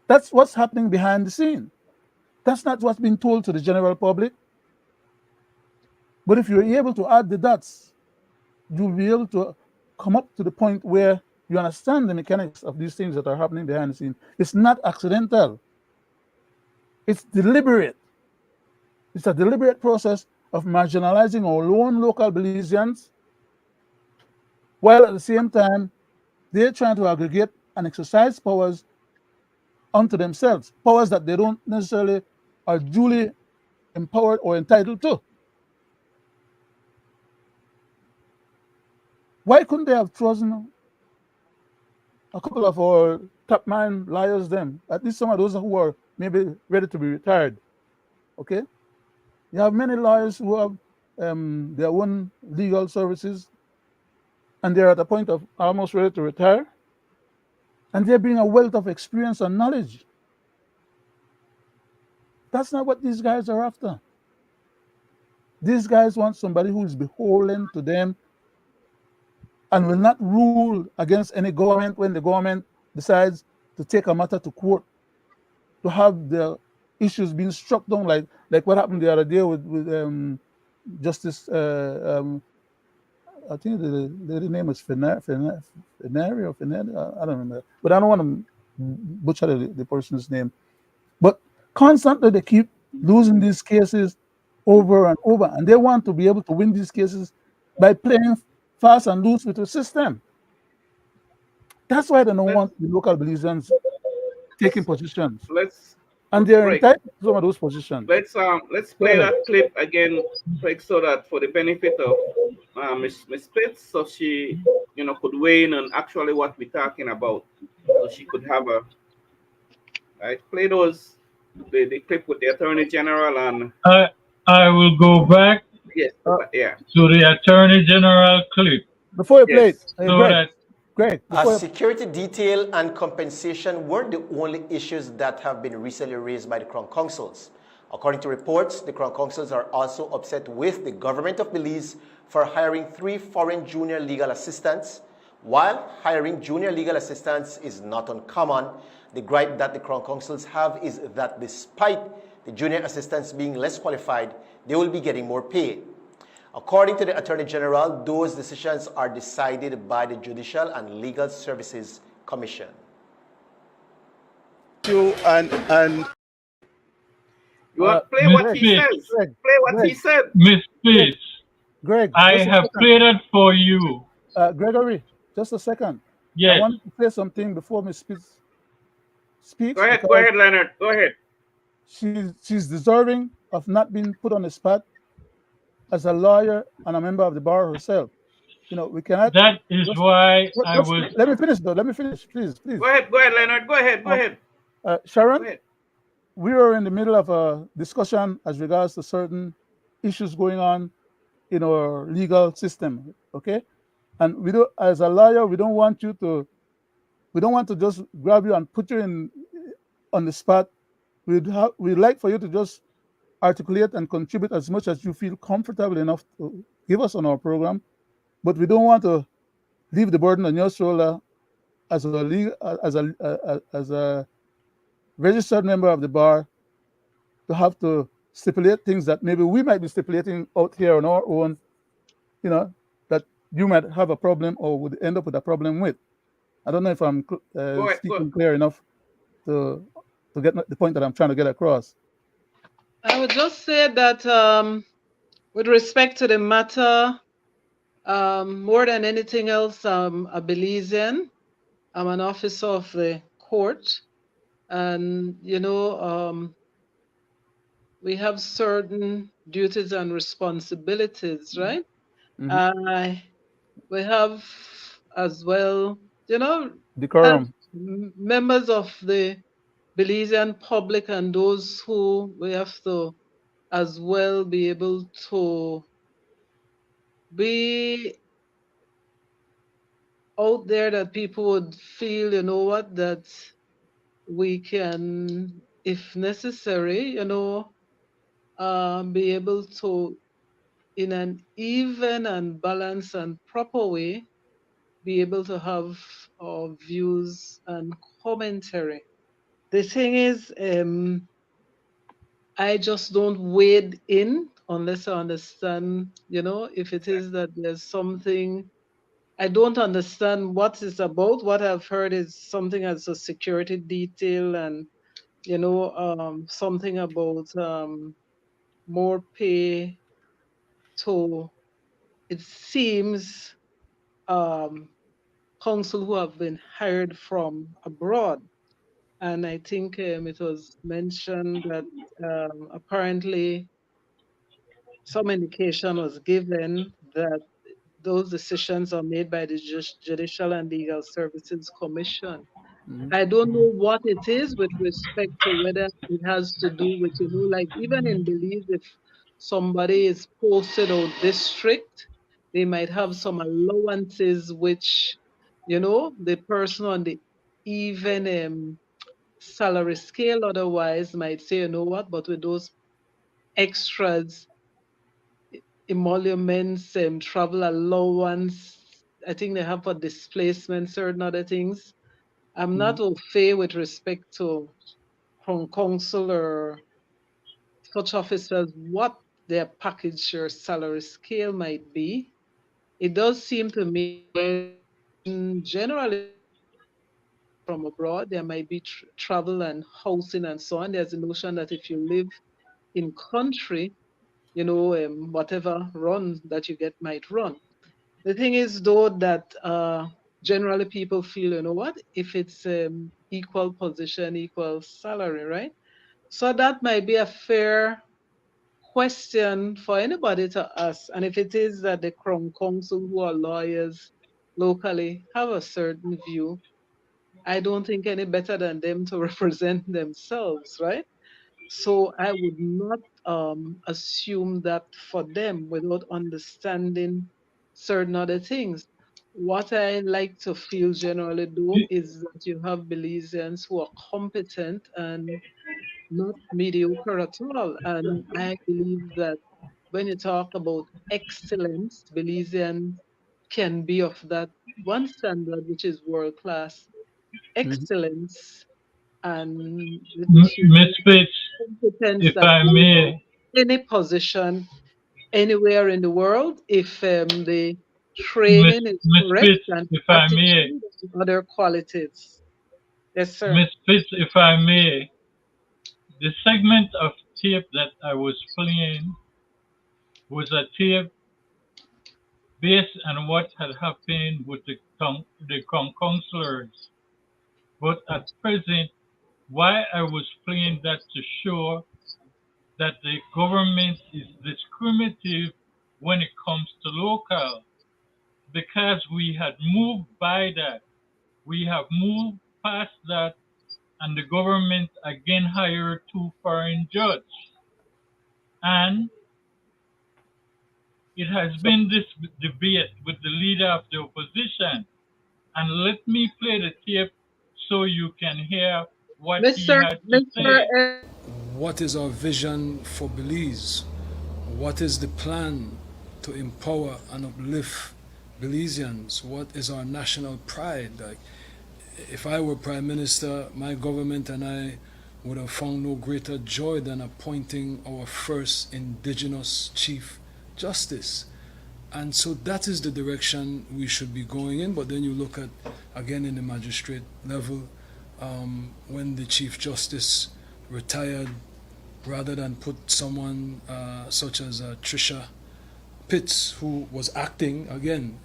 That's what's happening behind the scene. That's not what's been told to the general public. But if you're able to add the dots, you'll be able to come up to the point where you understand the mechanics of these things that are happening behind the scene. It's not accidental. It's deliberate. It's a deliberate process of marginalizing our own local Belizeans, while at the same time, they're trying to aggregate and exercise powers unto themselves, powers that they don't necessarily are duly empowered or entitled to. Why couldn't they have chosen a couple of our top mind lawyers then? At least some of those who are maybe ready to be retired. Okay? You have many lawyers who have their own legal services and they're at a point of almost ready to retire. And they bring a wealth of experience and knowledge. That's not what these guys are after. These guys want somebody who is beholden to them and will not rule against any government when the government decides to take a matter to court, to have the issues being struck down, like what happened the other day with Justice, I think the name is Fenari or Fenari, I don't remember. But I don't want to butcher the person's name. But constantly they keep losing these cases over and over, and they want to be able to win these cases by playing fast and loose with the system. That's why they don't want the local Belizeans taking positions. And they're entitled to some of those positions. Let's play that clip again, Craig, so that for the benefit of Miss Pitts, so she could weigh in on actually what we're talking about, so she could have a play those the clip with the Attorney General and I will go back to the Attorney General clip. Before you play it, Greg, security detail and compensation weren't the only issues that have been recently raised by the Crown Councils. According to reports, the Crown Councils are also upset with the government of Belize for hiring 3 foreign junior legal assistants. While hiring junior legal assistants is not uncommon, the gripe that the Crown Councils have is that despite the junior assistants being less qualified, they will be getting more pay. According to the Attorney General, those decisions are decided by the Judicial and Legal Services Commission. You want to play what he says? Play what he said. Miss Pitts, Greg, I have played it for you. Gregory, just a second. Yes. I want to say something before Miss Pitts speaks. Go ahead, Leonard. Go ahead. She's deserving of not being put on the spot as a lawyer and a member of the bar herself. We cannot. That is why I was. Let me finish, though. Let me finish, please. Go ahead, Leonard. Go ahead. Sharon, go ahead. We are in the middle of a discussion as regards to certain issues going on in our legal system. Okay, and we do, as a lawyer, we don't want to just grab you and put you on the spot. We'd like for you to just articulate and contribute as much as you feel comfortable enough to give us on our program, but we don't want to leave the burden on your shoulder as a registered member of the bar to have to stipulate things that maybe we might be stipulating out here on our own, that you might have a problem or would end up with a problem with. I don't know if I'm speaking clear enough to get the point that I'm trying to get across. I would just say that with respect to the matter, more than anything else, I'm a Belizean. I'm an officer of the court. And, we have certain duties and responsibilities, right? We have as well, Decorum. members of the Belizean public and those who we have to as well be able to be out there that people would feel, that we can, if necessary, be able to, in an even and balanced and proper way, be able to have our views and commentary. The thing is, I just don't wade in unless I understand, if it is that there's something I don't understand what it's about. What I've heard is something as a security detail and, something about more pay to, it seems, counsel who have been hired from abroad. And I think it was mentioned that apparently some indication was given that those decisions are made by the Judicial and Legal Services Commission. I don't know what it is with respect to whether it has to do with, like even in Belize, if somebody is posted or district, they might have some allowances which, the person on the even salary scale otherwise might say, you know what, but with those extras, emoluments, travel allowance, I think they have for displacement, certain other things. I'm not au fait with respect to counsel or such officers, what their package or salary scale might be. It does seem to me generally from abroad, there might be travel and housing and so on. There's a notion that if you live in country, whatever run that you get might run. The thing is, though, that generally people feel, what, if it's equal position, equal salary, right? So that might be a fair question for anybody to ask. And if it is that the Crown Counsel, who are lawyers locally, have a certain view, I don't think any better than them to represent themselves, right? So I would not assume that for them without understanding certain other things. What I like to feel generally though is that you have Belizeans who are competent and not mediocre at all. And I believe that when you talk about excellence, Belizean can be of that one standard, which is world class excellence and Miss Fitz, competence if that I goes may, to any position anywhere in the world if the Miss training is correct Fitz, and if I may, attitude and other qualities. Yes, sir. Miss Fitz, if I may, the segment of tape that I was playing was a tape based on what had happened with the counselors. But at present, why I was playing that to show that the government is discriminative when it comes to local, because we had moved by that. We have moved past that, and the government again hired two foreign judges. And it has been this debate with the leader of the opposition. And let me play the tape so you can hear what he had to say. What is our vision for Belize? What is the plan to empower and uplift Belizeans, what is our national pride? Like, if I were Prime Minister, my government and I would have found no greater joy than appointing our first indigenous Chief Justice. And so that is the direction we should be going in. But then you look at, again, in the magistrate level, when the Chief Justice retired, rather than put someone such as Trisha Pitts, who was acting, again,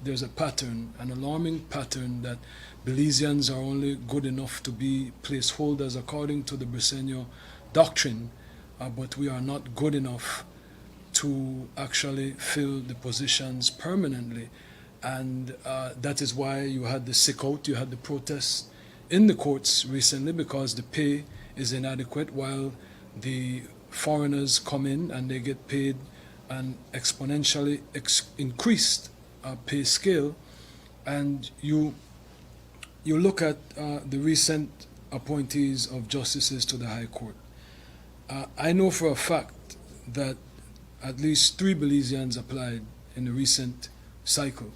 there's a pattern, an alarming pattern, that Belizeans are only good enough to be placeholders according to the Briceño doctrine, but we are not good enough to actually fill the positions permanently. And that is why you had the sick out, you had the protests in the courts recently, because the pay is inadequate, while the foreigners come in and they get paid an exponentially increased pay scale. And you look at the recent appointees of justices to the High Court. I know for a fact that at least 3 Belizeans applied in the recent cycle.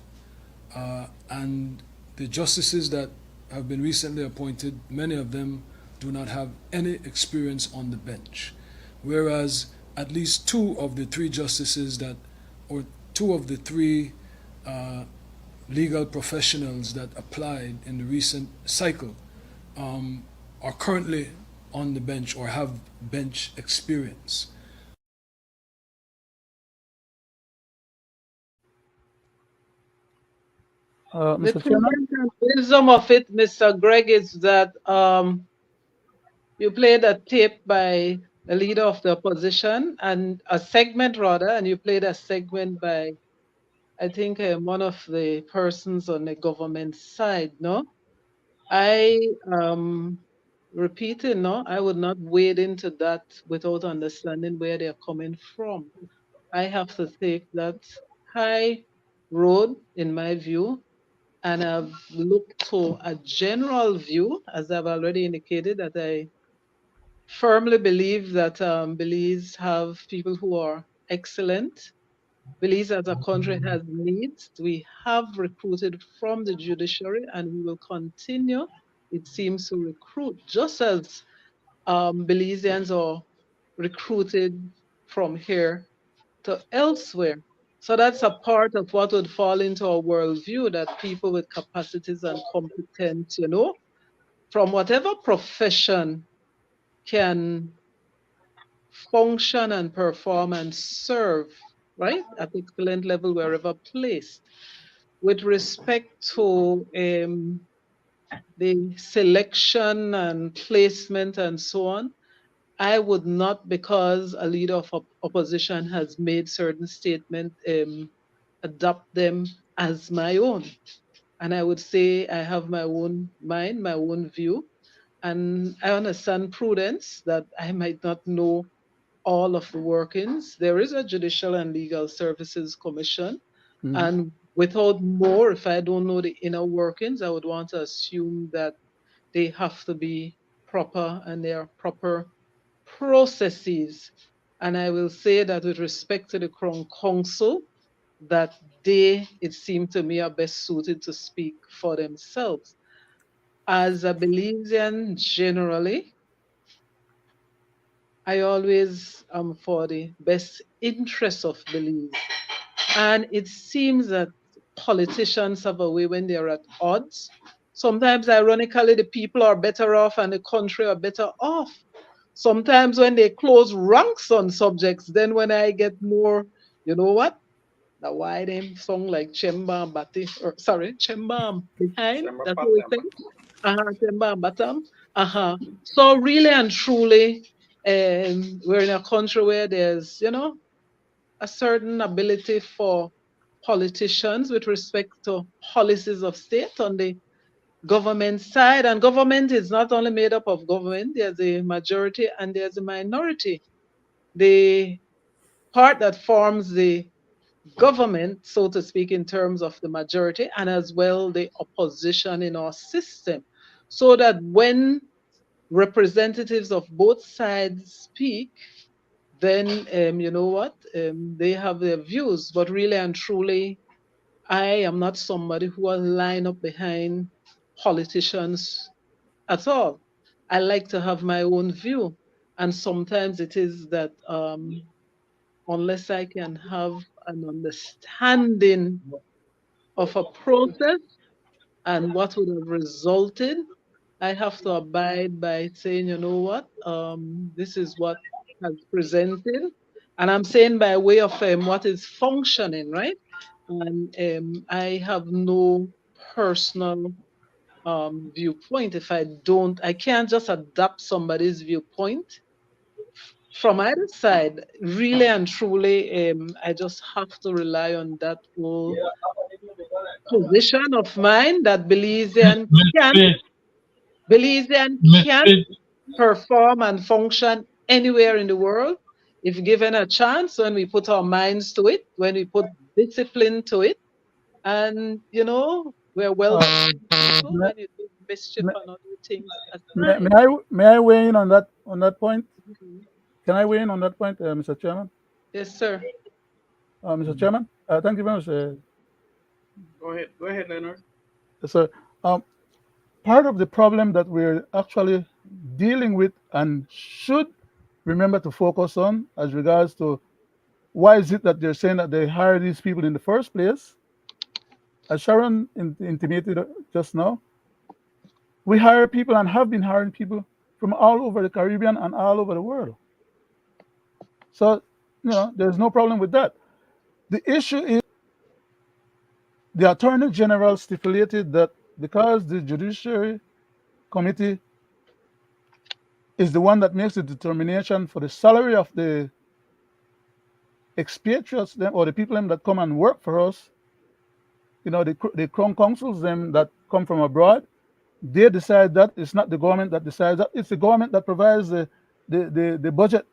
And the justices that have been recently appointed, many of them do not have any experience on the bench. Whereas at least 2 of the 3 justices that, or 2 of the 3 legal professionals that applied in the recent cycle are currently on the bench or have bench experience. The wisdom of it, Mr. Greg, is that you played a tape by the leader of the opposition, and a segment rather, and you played a segment by, I think, one of the persons on the government side, no? I repeating, no, I would not wade into that without understanding where they're coming from. I have to take that high road, in my view, and I've looked to a general view, as I've already indicated, that I firmly believe that Belize have people who are excellent. Belize as a country has needs. We have recruited from the judiciary, and we will continue, it seems, to recruit, just as Belizeans are recruited from here to elsewhere. So that's a part of what would fall into our worldview, that people with capacities and competence, you know, from whatever profession, can function and perform and serve, right, at excellent level wherever placed. With respect to the selection and placement and so on, I would not, because a leader of opposition has made certain statements, adopt them as my own. And I would say I have my own mind, my own view, and I understand prudence, that I might not know all of the workings. There is a Judicial and Legal Services Commission, and without more, if I don't know the inner workings, I would want to assume that they have to be proper and there are proper processes. And I will say that with respect to the Crown Council, that they, it seemed to me, are best suited to speak for themselves. As a Belizean generally, I always am for the best interest of Belize. And it seems that politicians have a way when they're at odds. Sometimes, ironically, the people are better off and the country are better off. Sometimes when they close ranks on subjects, then when I get more, you know what? The why them song like Chemba Bati, or sorry, Chemba behind, that's what we think. Chemba Batam. So really and truly, we're in a country where there's, you know, a certain ability for politicians with respect to policies of state on the government side. And government is not only made up of government, there's a majority and there's a minority. The part that forms the government, so to speak, in terms of the majority, and as well the opposition in our system. So that when representatives of both sides speak, then you know what, they have their views. But really and truly, I am not somebody who will line up behind politicians at all. I like to have my own view. And sometimes it is that unless I can have an understanding of a process and what would have resulted, I have to abide by saying, you know what, this is what has presented. And I'm saying by way of what is functioning, right? And I have no personal viewpoint. If I can't just adapt somebody's viewpoint from either side. Really and truly, I just have to rely on that whole position of mine that Miss Faith, Belizean Miss can Faith, perform and function anywhere in the world if given a chance, when we put our minds to it, when we put discipline to it. And, we're well people May, when you do mischief may, and other things may, aside. may I weigh in on that point? Mhm. Can I weigh in on that point, Mr. Chairman? Yes, sir. Mr. Chairman, thank you very much. Go ahead, Leonard. So, part of the problem that we're actually dealing with and should remember to focus on as regards to why is it that they're saying that they hire these people in the first place, as Sharon intimated just now, we hire people and have been hiring people from all over the Caribbean and all over the world. So, there's no problem with that. The issue is the Attorney General stipulated that because the Judiciary Committee is the one that makes the determination for the salary of the expatriates them or the people them that come and work for us, the crown councils them that come from abroad, they decide that. It's not the government that decides that. It's the government that provides the budget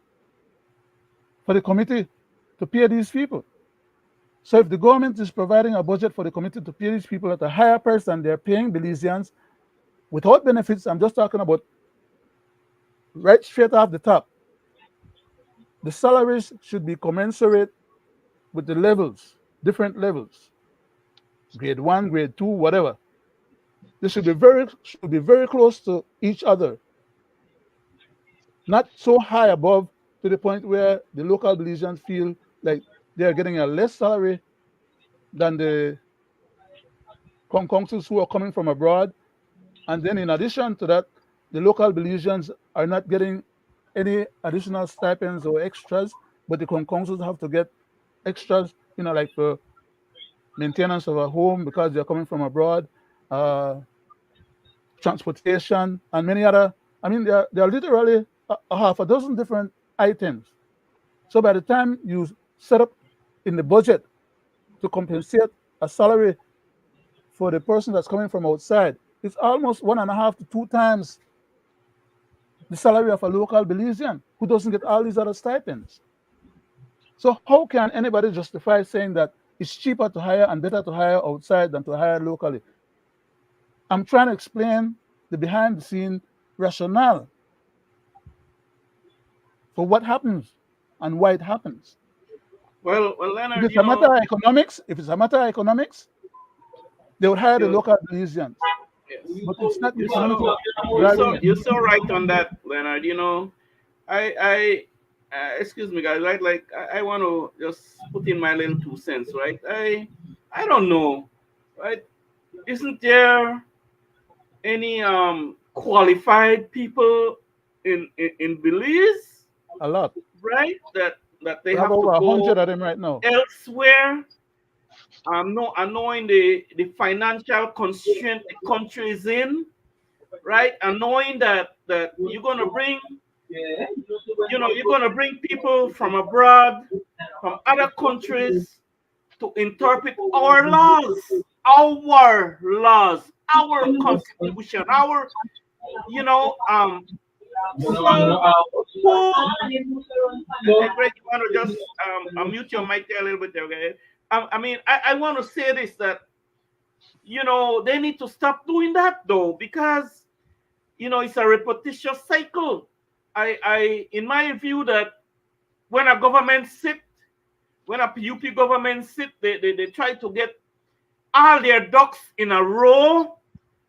for the committee to pay these people. So if the government is providing a budget for the committee to pay these people at a higher price than they're paying Belizeans without benefits, I'm just talking about right straight off the top, the salaries should be commensurate with the levels, different levels, grade 1, grade 2, whatever. They should be very close to each other, not so high above to the point where the local Belizeans feel like they are getting a less salary than the councils who are coming from abroad. And then in addition to that, the local Belizeans are not getting any additional stipends or extras, but the councils have to get extras, like for maintenance of a home because they're coming from abroad, transportation, and many other. I mean, there are literally a half a dozen different items. So by the time you set up in the budget to compensate a salary for the person that's coming from outside, it's almost 1.5 to 2 times the salary of a local Belizean who doesn't get all these other stipends. So how can anybody justify saying that it's cheaper to hire and better to hire outside than to hire locally? I'm trying to explain the behind-the-scene rationale for what happens and why it happens. Well, If Leonard, it's a matter of economics, they would hire the local Belizeans. yes. But it's not the You're economics so driving it. you're so right on that, Leonard. I excuse me, guys. Right, like I want to just put in my little 2 cents. Right, I don't know. Right, isn't there any qualified people in Belize? A lot. Right, that they We have have to over 100 go of them right now. elsewhere. Knowing the financial constraint the country is in, right? And knowing that you're gonna bring, you're gonna bring people from abroad, from other countries to interpret our laws, our constitution, our, you know, so who? Greg, you want to just unmute your mic there a little bit there, okay? I want to say this that they need to stop doing that though, because it's a repetitious cycle. In my view, that when a government sit, when a PUP government sit, they try to get all their ducks in a row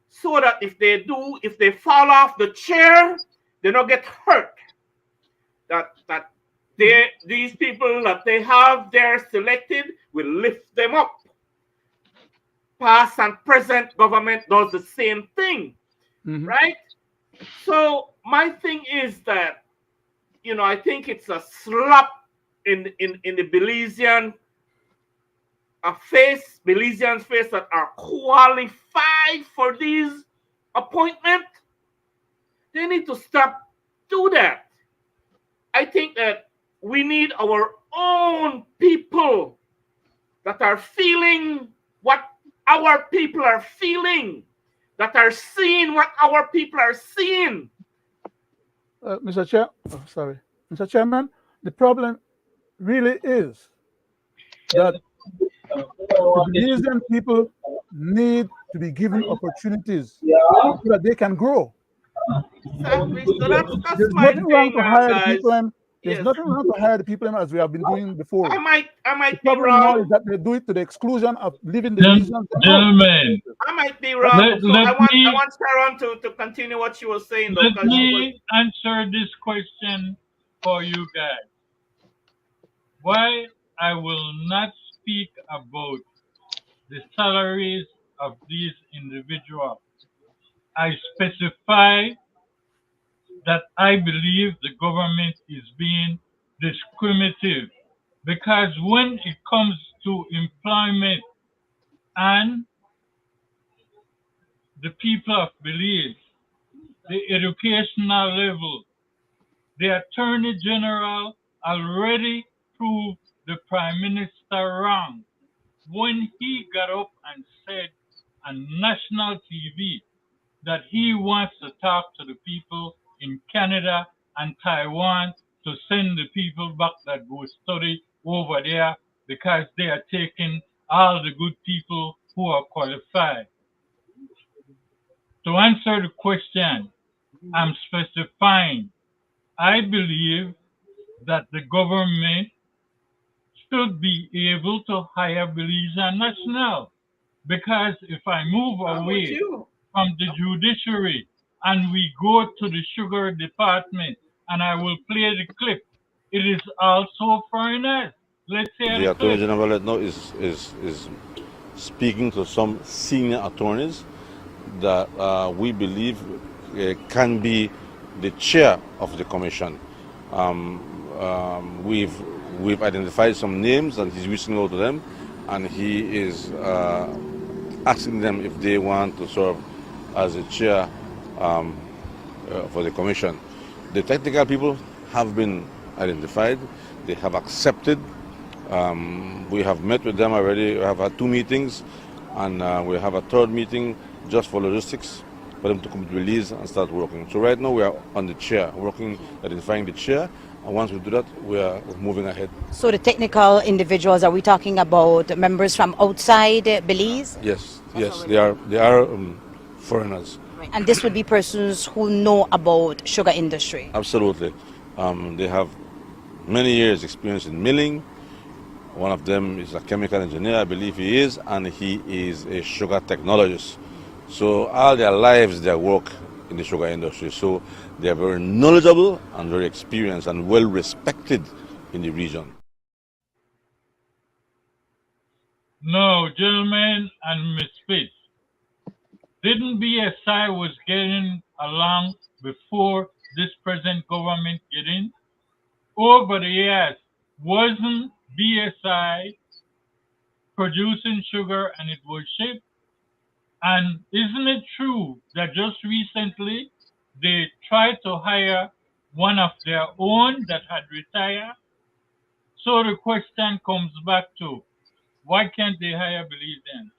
so that if they fall off the chair, they don't get hurt. That these people that they have there selected will lift them up. Past and present government does the same thing, right? So my thing is that, you know, I think it's a slap in the Belizean Belizeans face that are qualified for these appointments. They need to stop do that. I think that we need our own people that are feeling what our people are feeling, that are seeing what our people are seeing. Mr. Chair, Mr. Chairman, the problem really is that the Belizean people need to be given opportunities so that they can grow. Exactly. So that's There's my nothing wrong thing, to hire the guys. people. There's Yes. nothing wrong to hire the people as we have been doing before. I might The be problem now wrong. is that they do it to the exclusion of leaving the Belizeans alone. Gentlemen, I might be wrong. let I me want Sharon to continue what she was saying though. let me answer this question for you guys. Why I will not speak about the salaries of these individuals. I specify that I believe the government is being discriminative because when it comes to employment and the people of Belize, the educational level, the Attorney General already proved the Prime Minister wrong when he got up and said on national TV that he wants to talk to the people in Canada and Taiwan to send the people back that go study over there because they are taking all the good people who are qualified. To answer the question, I'm specifying I believe that the government should be able to hire Belizean national because if I move away from the judiciary and we go to the sugar department and I will play the clip, it is also foreigners. Let's hear The the Attorney clip. General right now is speaking to some senior attorneys that we believe can be the chair of the commission. We've identified some names and he's reaching out to them, and he is asking them if they want to serve as a chair for the commission. The technical people have been identified. They have accepted. We have met with them already. We have had 2 meetings, and we have a 3rd meeting just for logistics, for them to come to Belize and start working. So right now we are on the chair, working, identifying the chair, and once we do that, we're moving ahead. So the technical individuals, are we talking about members from outside Belize? Yes, they are foreigners. And this would be persons who know about sugar industry? Absolutely. They have many years experience in milling. One of them is a chemical engineer, I believe he is, and he is a sugar technologist. So all their lives they work in the sugar industry. So they are very knowledgeable and very experienced and well respected in the region. No, gentlemen and Miss Fitz, didn't BSI was getting along before this present government get in? Over the years, wasn't BSI producing sugar and it was shipped? And isn't it true that just recently they tried to hire one of their own that had retired? So the question comes back to, why can't they hire Belizeans?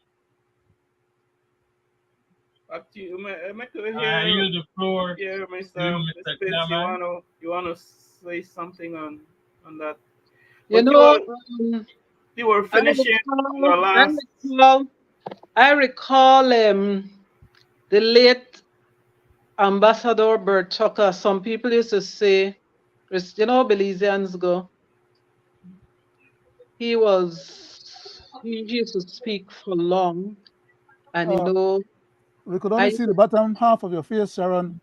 Up to you. I yield the floor Yeah, to Mr. you, Mr. Spitz, Chairman. you wanna say something on that? You But know, you were finishing your last. I recall the late Ambassador Bert Tucker. Some people used to say, you know, Belizeans go. He was he used to speak for long, and you Uh, know, we could I only used see to, the bottom half of your face, Sharon.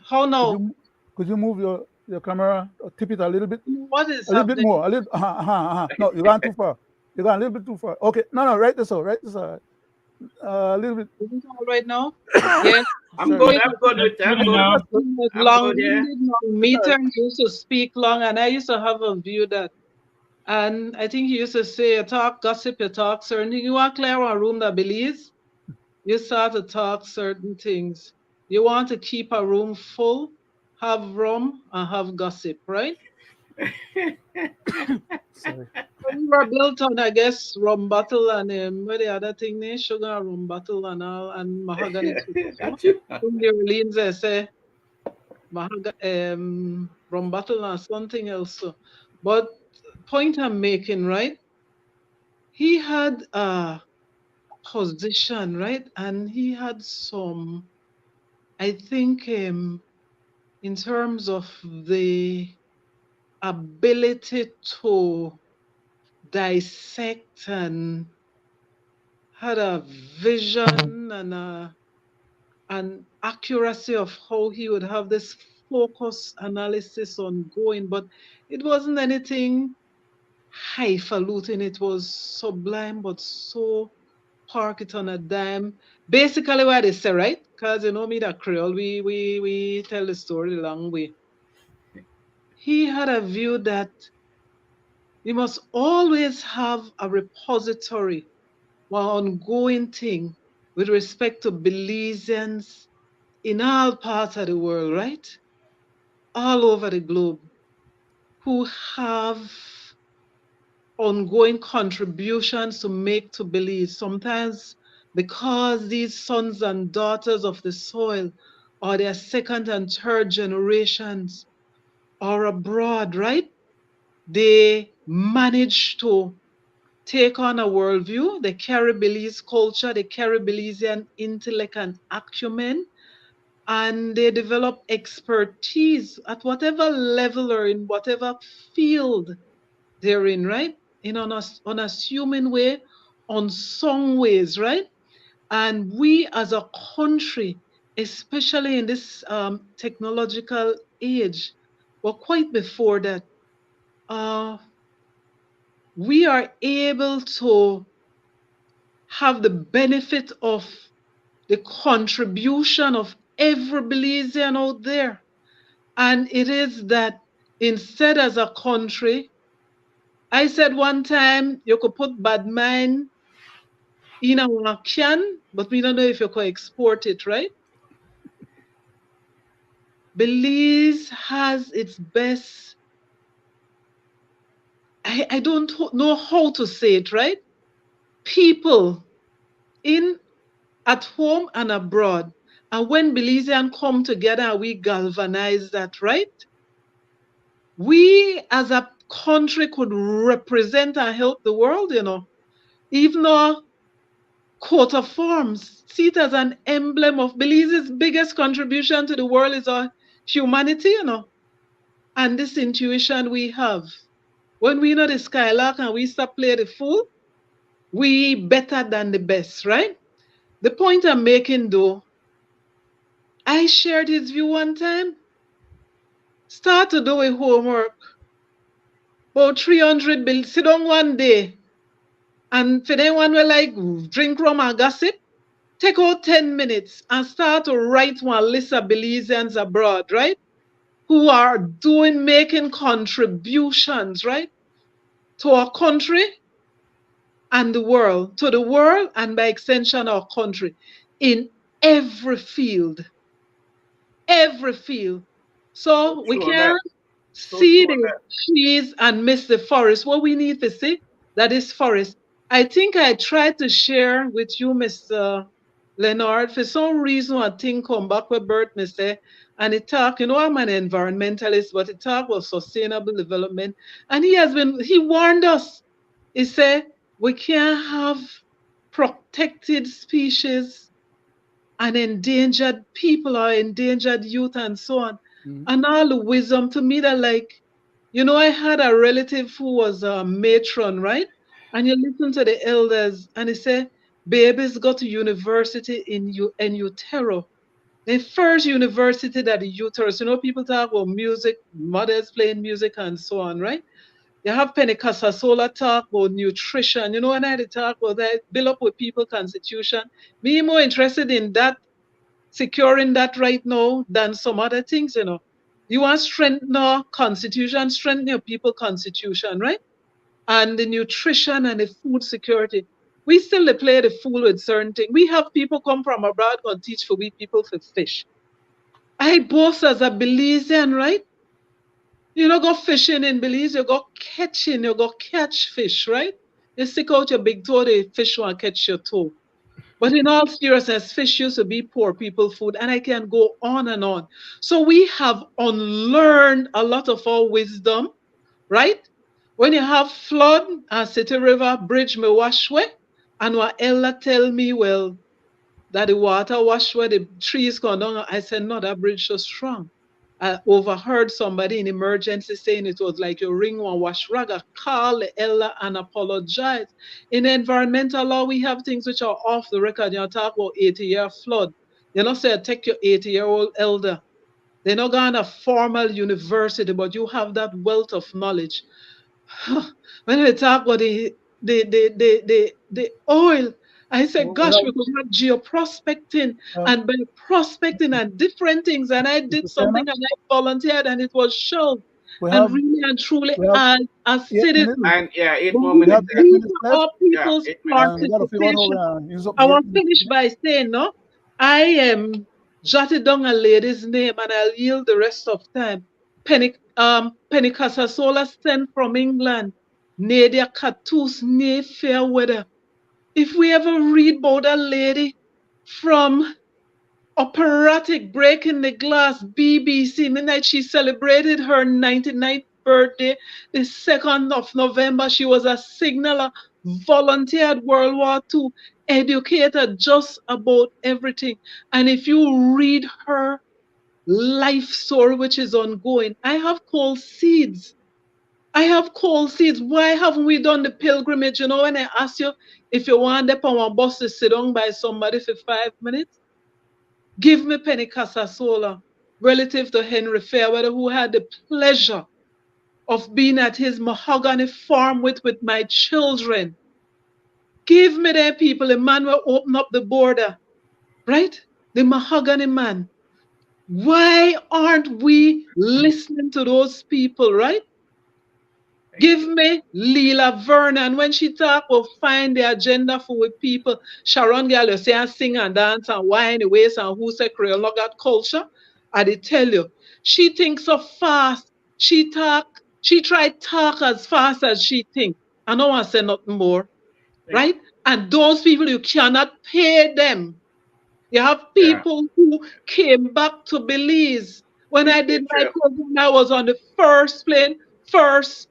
how Could now? you could you move your camera or tip it What is a little bit happening? more, a little? No, you gone too far. You gone a little bit too far. Okay, no, right this out, right this out. A little bit. Is it all right now? Yeah. I'm Sorry. good. He I'm good with that. I'm good. was I'm good. Yeah. long-winded, long-meter, and he used to speak long, and I used to have a view that, and I think he used to say, you talk gossip, you talk certain things. You want to clear a room that believes, you start to talk certain things. You want to keep a room full, have rum, and have gossip, right? Sorry. We were built on, I guess, rum bottle and what the other thing there, sugar, rum bottle and all, and mahogany. Got you. From New Orleans, they say, rum bottle and something else. So. But point I'm making, right? He had a position, right? And he had some, I think, in terms of the ability to dissect and had a vision and an accuracy of how he would have this focus analysis ongoing, but it wasn't anything highfalutin. It was sublime, but so park it on a dime. Basically, what they say, right? Because you know me, that Creole, we tell the story the long way. He had a view that you must always have a repository, one ongoing thing with respect to Belizeans in all parts of the world, right? All over the globe, who have ongoing contributions to make to Belize. Sometimes because these sons and daughters of the soil or their second and third generations are abroad, right? They manage to take on a worldview. They carry Belize culture, they carry Belizean intellect and acumen, and they develop expertise at whatever level or in whatever field they're in, right? In an unassuming way, unsung ways, right? And we as a country, especially in this technological age, but quite before that, we are able to have the benefit of the contribution of every Belizean out there. And it is that instead as a country, I said one time you could put bad mind in a can, but we don't know if you could export it, right? Belize has its best, I don't know how to say it, right? People in at home and abroad. And when Belizean come together, we galvanize that, right? We as a country could represent and help the world, you know. Even our coat of arms, see it as an emblem of Belize's biggest contribution to the world is our humanity, you know. And this intuition we have. When we know the skylark and we stop play the fool, we better than the best, right? The point I'm making though, I shared his view one time. Start to do a homework. About 300 bill, sit down one day. And for anyone who like drink rum and gossip, take out 10 minutes and start to write one list of Belizeans abroad, right? Who are making contributions, right? To our country and the world, to the world and by extension our country in every field. Every field. So we True on that. can't So see true on the that. trees and miss the forest. What we need to see, that is forest. I think I tried to share with you, Mr. Leonard. For some reason, I think come back with Bert, Mr. And he talk, you know, I'm an environmentalist, but he talk about sustainable development. And he warned us. He said, we can't have protected species and endangered people or endangered youth and so on. And all the wisdom to me that like, you know, I had a relative who was a matron, right? and you listen to the elders, and they say, babies go to university in utero. The first university that the uterus, people talk about music, mothers playing music and so on, right? You have Pentecostal solar talk about nutrition, and I talk about that, build up with people constitution. Me more interested in that, securing that right now than some other things, You want to strengthen our constitution, strengthen your people constitution, right? And the nutrition and the food security. We still dey play the fool with certain things. We have people come from abroad and teach for we people for fish. I boast as a Belizean, right? You know, go fishing in Belize, you go catching, you go catch fish, right? You stick out your big toe, the fish will catch your toe. But in all seriousness, fish used to be poor people food, and I can go on and on. So we have unlearned a lot of our wisdom, right? When you have flood and City River Bridge me wash way, and what Ella tell me, well, that the water wash where the trees gone down, I said, no, that bridge so strong. I overheard somebody in emergency saying it was like your ring one wash raga, call Ella and apologize. In environmental law, we have things which are off the record. You talk about 80-year flood. You know, say take your 80-year-old elder. They're not going to formal university, but you have that wealth of knowledge. When we talk about the oil, I said, gosh, we could have geoprospecting and by prospecting and different things. And I did something and I volunteered and it was shown. And really and truly, as citizens, And 8 more these minutes. are people's participation. I want to finish by saying, no, I am jotted down a lady's name and I'll yield the rest of time. Penny sent from England. Nadia Katus, ne fair weather. If we ever read about a lady from operatic breaking the glass BBC midnight, she celebrated her 99th birthday the 2nd of November. She was a signaler, volunteered World War II, educated just about everything. And if you read her life story, which is ongoing, I have called seeds. I have called seeds. Why haven't we done the pilgrimage? You know, when I ask you if you want to on a bus to sit down by somebody for 5 minutes, give me Penny Casasola, relative to Henry Fairweather, who had the pleasure of being at his mahogany farm with my children. Give me them people. The man will open up the border, right? The mahogany man. Why aren't we listening to those people, right? Give me Leela Vernon. When she talk of find the agenda for with people, Sharon girl, you say and sing and dance and whine ways and who say Creole not got culture. I did tell you, she thinks so fast. She try talk as fast as she think. I don't want to say nothing more. Right? And those people, you cannot pay them. You have people who came back to Belize. When I did my program, I was on the first plane, first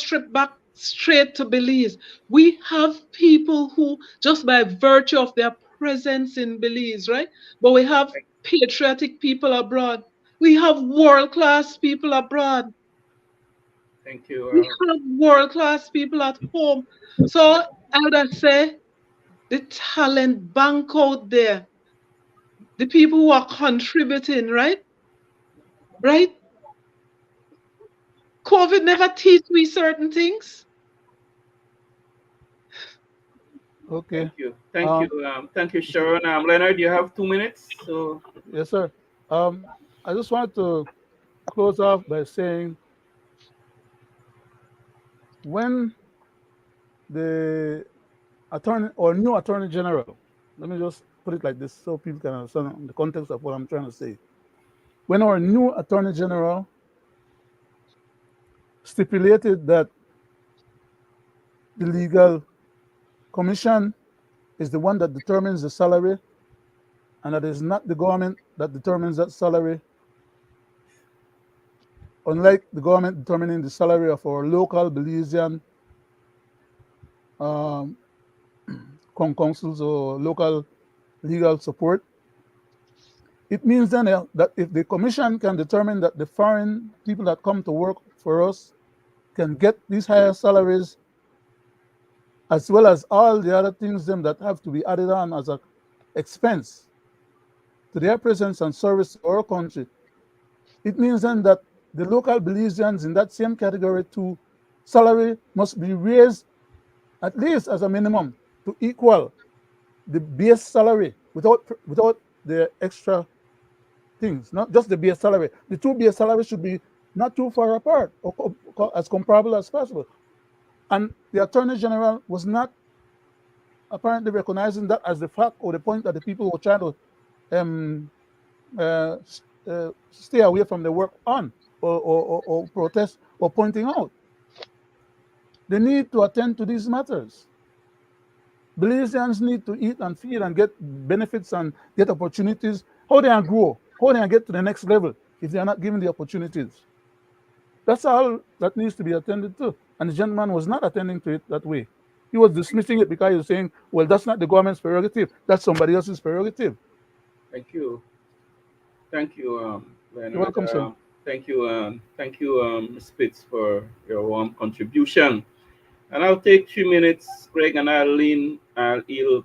trip back straight to Belize. We have people who, just by virtue of their presence in Belize, right? But we have patriotic people abroad. We have world-class people abroad. Thank you. We have world-class people at home. So I would say the talent bank out there, the people who are contributing, right? Right? COVID never teach me certain things. Okay. Thank you, Sharon. Leonard, you have 2 minutes. So yes, sir. I just wanted to close off by saying when the attorney or new attorney general, let me just put it like this so people can understand the context of what I'm trying to say. When our new attorney general stipulated that the legal commission is the one that determines the salary and that is not the government that determines that salary, unlike the government determining the salary of our local Belizean councils or local legal support. It means then that if the commission can determine that the foreign people that come to work for us can get these higher salaries as well as all the other things them that have to be added on as a expense to their presence and service to our country, it means then that the local Belizeans in that same category too, salary must be raised at least as a minimum to equal the base salary without the extra things, not just the base salary. The two base salaries should be not too far apart or as comparable as possible. And the Attorney General was not apparently recognizing that as the fact or the point that the people were trying to stay away from the work on or protest or pointing out. They need to attend to these matters. Belizeans need to eat and feed and get benefits and get opportunities. How they can grow, how they can get to the next level if they are not given the opportunities. That's all that needs to be attended to. And the gentleman was not attending to it that way. He was dismissing it because he was saying, well, that's not the government's prerogative. That's somebody else's prerogative. Thank you. Thank you, Leonard. You're welcome, sir. Thank you, Ms. Spitz, for your warm contribution. And I'll take 2 minutes, Greg, and I'll yield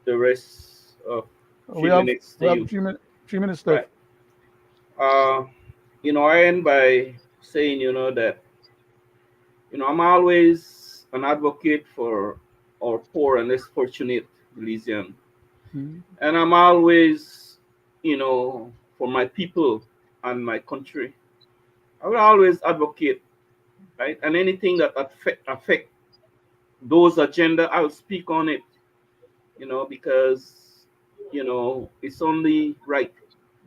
the rest of 3 minutes to you. 3 minutes left. Right. I end by saying, that, I'm always an advocate for our poor and less fortunate Belizean. And I'm always, for my people and my country. I will always advocate, right? And anything that affect those agenda, I'll speak on it, because, it's only right,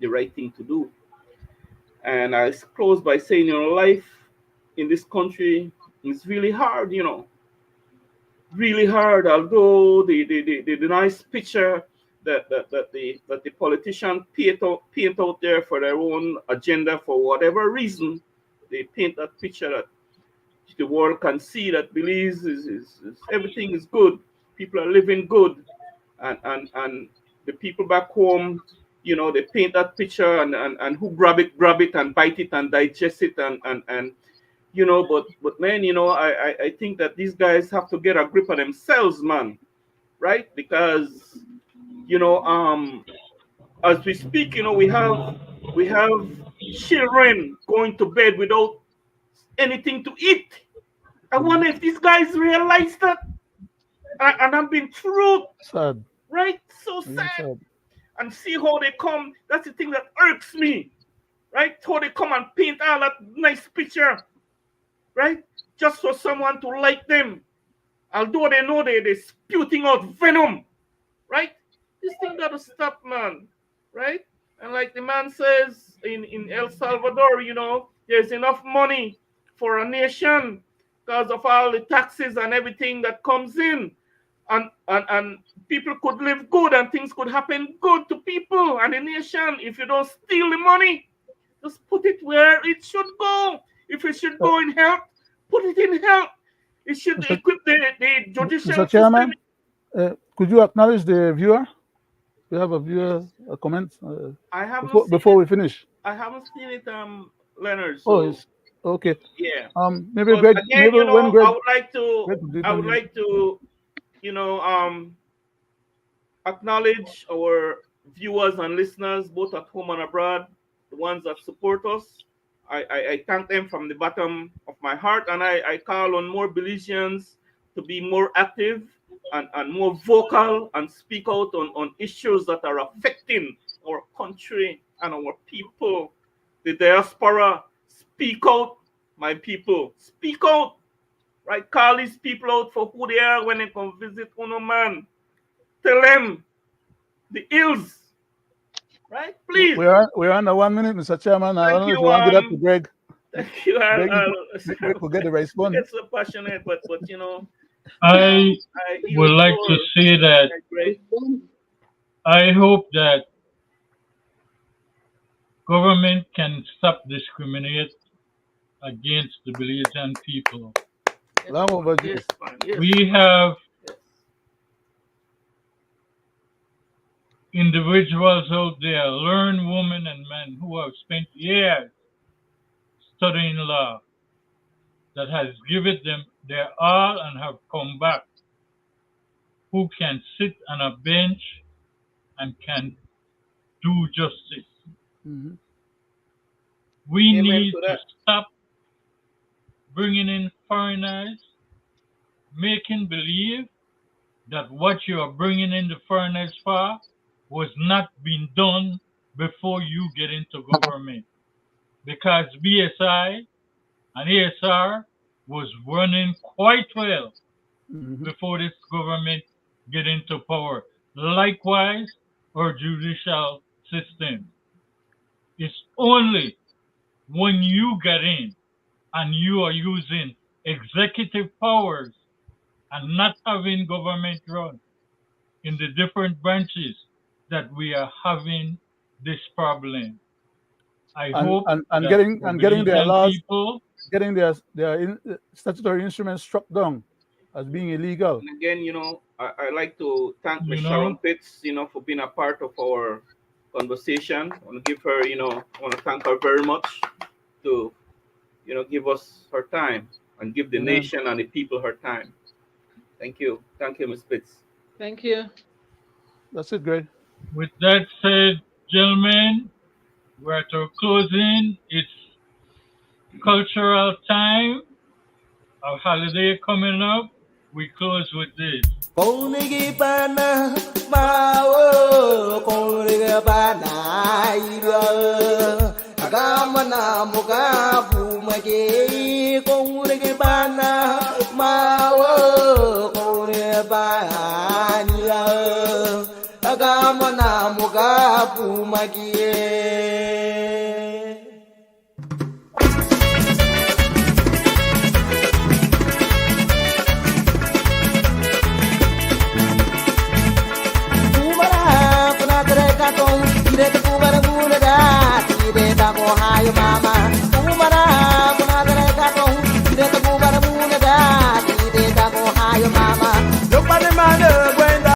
the right thing to do. And I close by saying, life in this country is really hard, really hard. Although the nice picture that the politicians paint out there for their own agenda for whatever reason, they paint that picture that the world can see that Belize is everything is good, people are living good, and the people back home, they paint that picture and who grab it and bite it and digest it and but man, I think that these guys have to get a grip on themselves, man, right? Because as we speak, we have children going to bed without anything to eat. I wonder if these guys realize that, and I'm being true, sad, right? So sad. And see how they come. That's the thing that irks me, right? How they come and paint all that nice picture, right? Just for someone to like them, although they know they're spewing out venom, right? This thing gotta stop, man, right? And like the man says in El Salvador, there's enough money for a nation because of all the taxes and everything that comes in. And people could live good and things could happen good to people and the nation if you don't steal the money. Just put it where it should go. If it should go in health, put it in health. It should equip the judicial Mr. Chairman, could you acknowledge the viewer? We have a viewer comment I haven't before we finish. I haven't seen it, Leonard. So, it's okay. Yeah. Maybe but Greg. Again, maybe when Greg, I would like to, acknowledge our viewers and listeners, both at home and abroad, the ones that support us. I thank them from the bottom of my heart, and I call on more Belizeans to be more active and more vocal and speak out on issues that are affecting our country and our people. The diaspora, speak out, my people. Speak out, right? Call these people out for who they are when they come visit Uno Man. Tell them the ills, right? Please. We're under 1 minute, Mr. Chairman. I don't know if you want to get that to Greg. Thank you. Greg will get the response. It's so passionate, but I would like to say that I hope that government can stop discriminate against the Belizean people. Yes. We have individuals out there, learned women and men who have spent years studying law, that has given them their all and have come back who can sit on a bench and can do justice. Mhm. We Amen need to to that. stop bringing in foreigners, making believe that what you are bringing in the foreigners for was not being done before you get into government. Because BSI and ASR was running quite well before this government get into power. Likewise, our judicial system. It's only when you get in and you are using executive powers and not having government run in the different branches that we are having this problem. I hope And that getting for their Belizean laws, people, getting their statutory instruments struck down as being illegal. And again, I like to thank Ms. you Sharon know, Pitts, for being a part of our conversation. I want to give her, I want to thank her very much to, give us her time and give the Amen. nation and the people her time. Thank you. Thank you, Ms. Pitts. Thank you. That's it, Greg. with that said, gentlemen, we're at our closing. It's cultural time. A holiday coming up. We close with this. Konigi pana mao konigi pana ira agamana muga bumage konigi pana mao konigi pana ira agamana muga bumage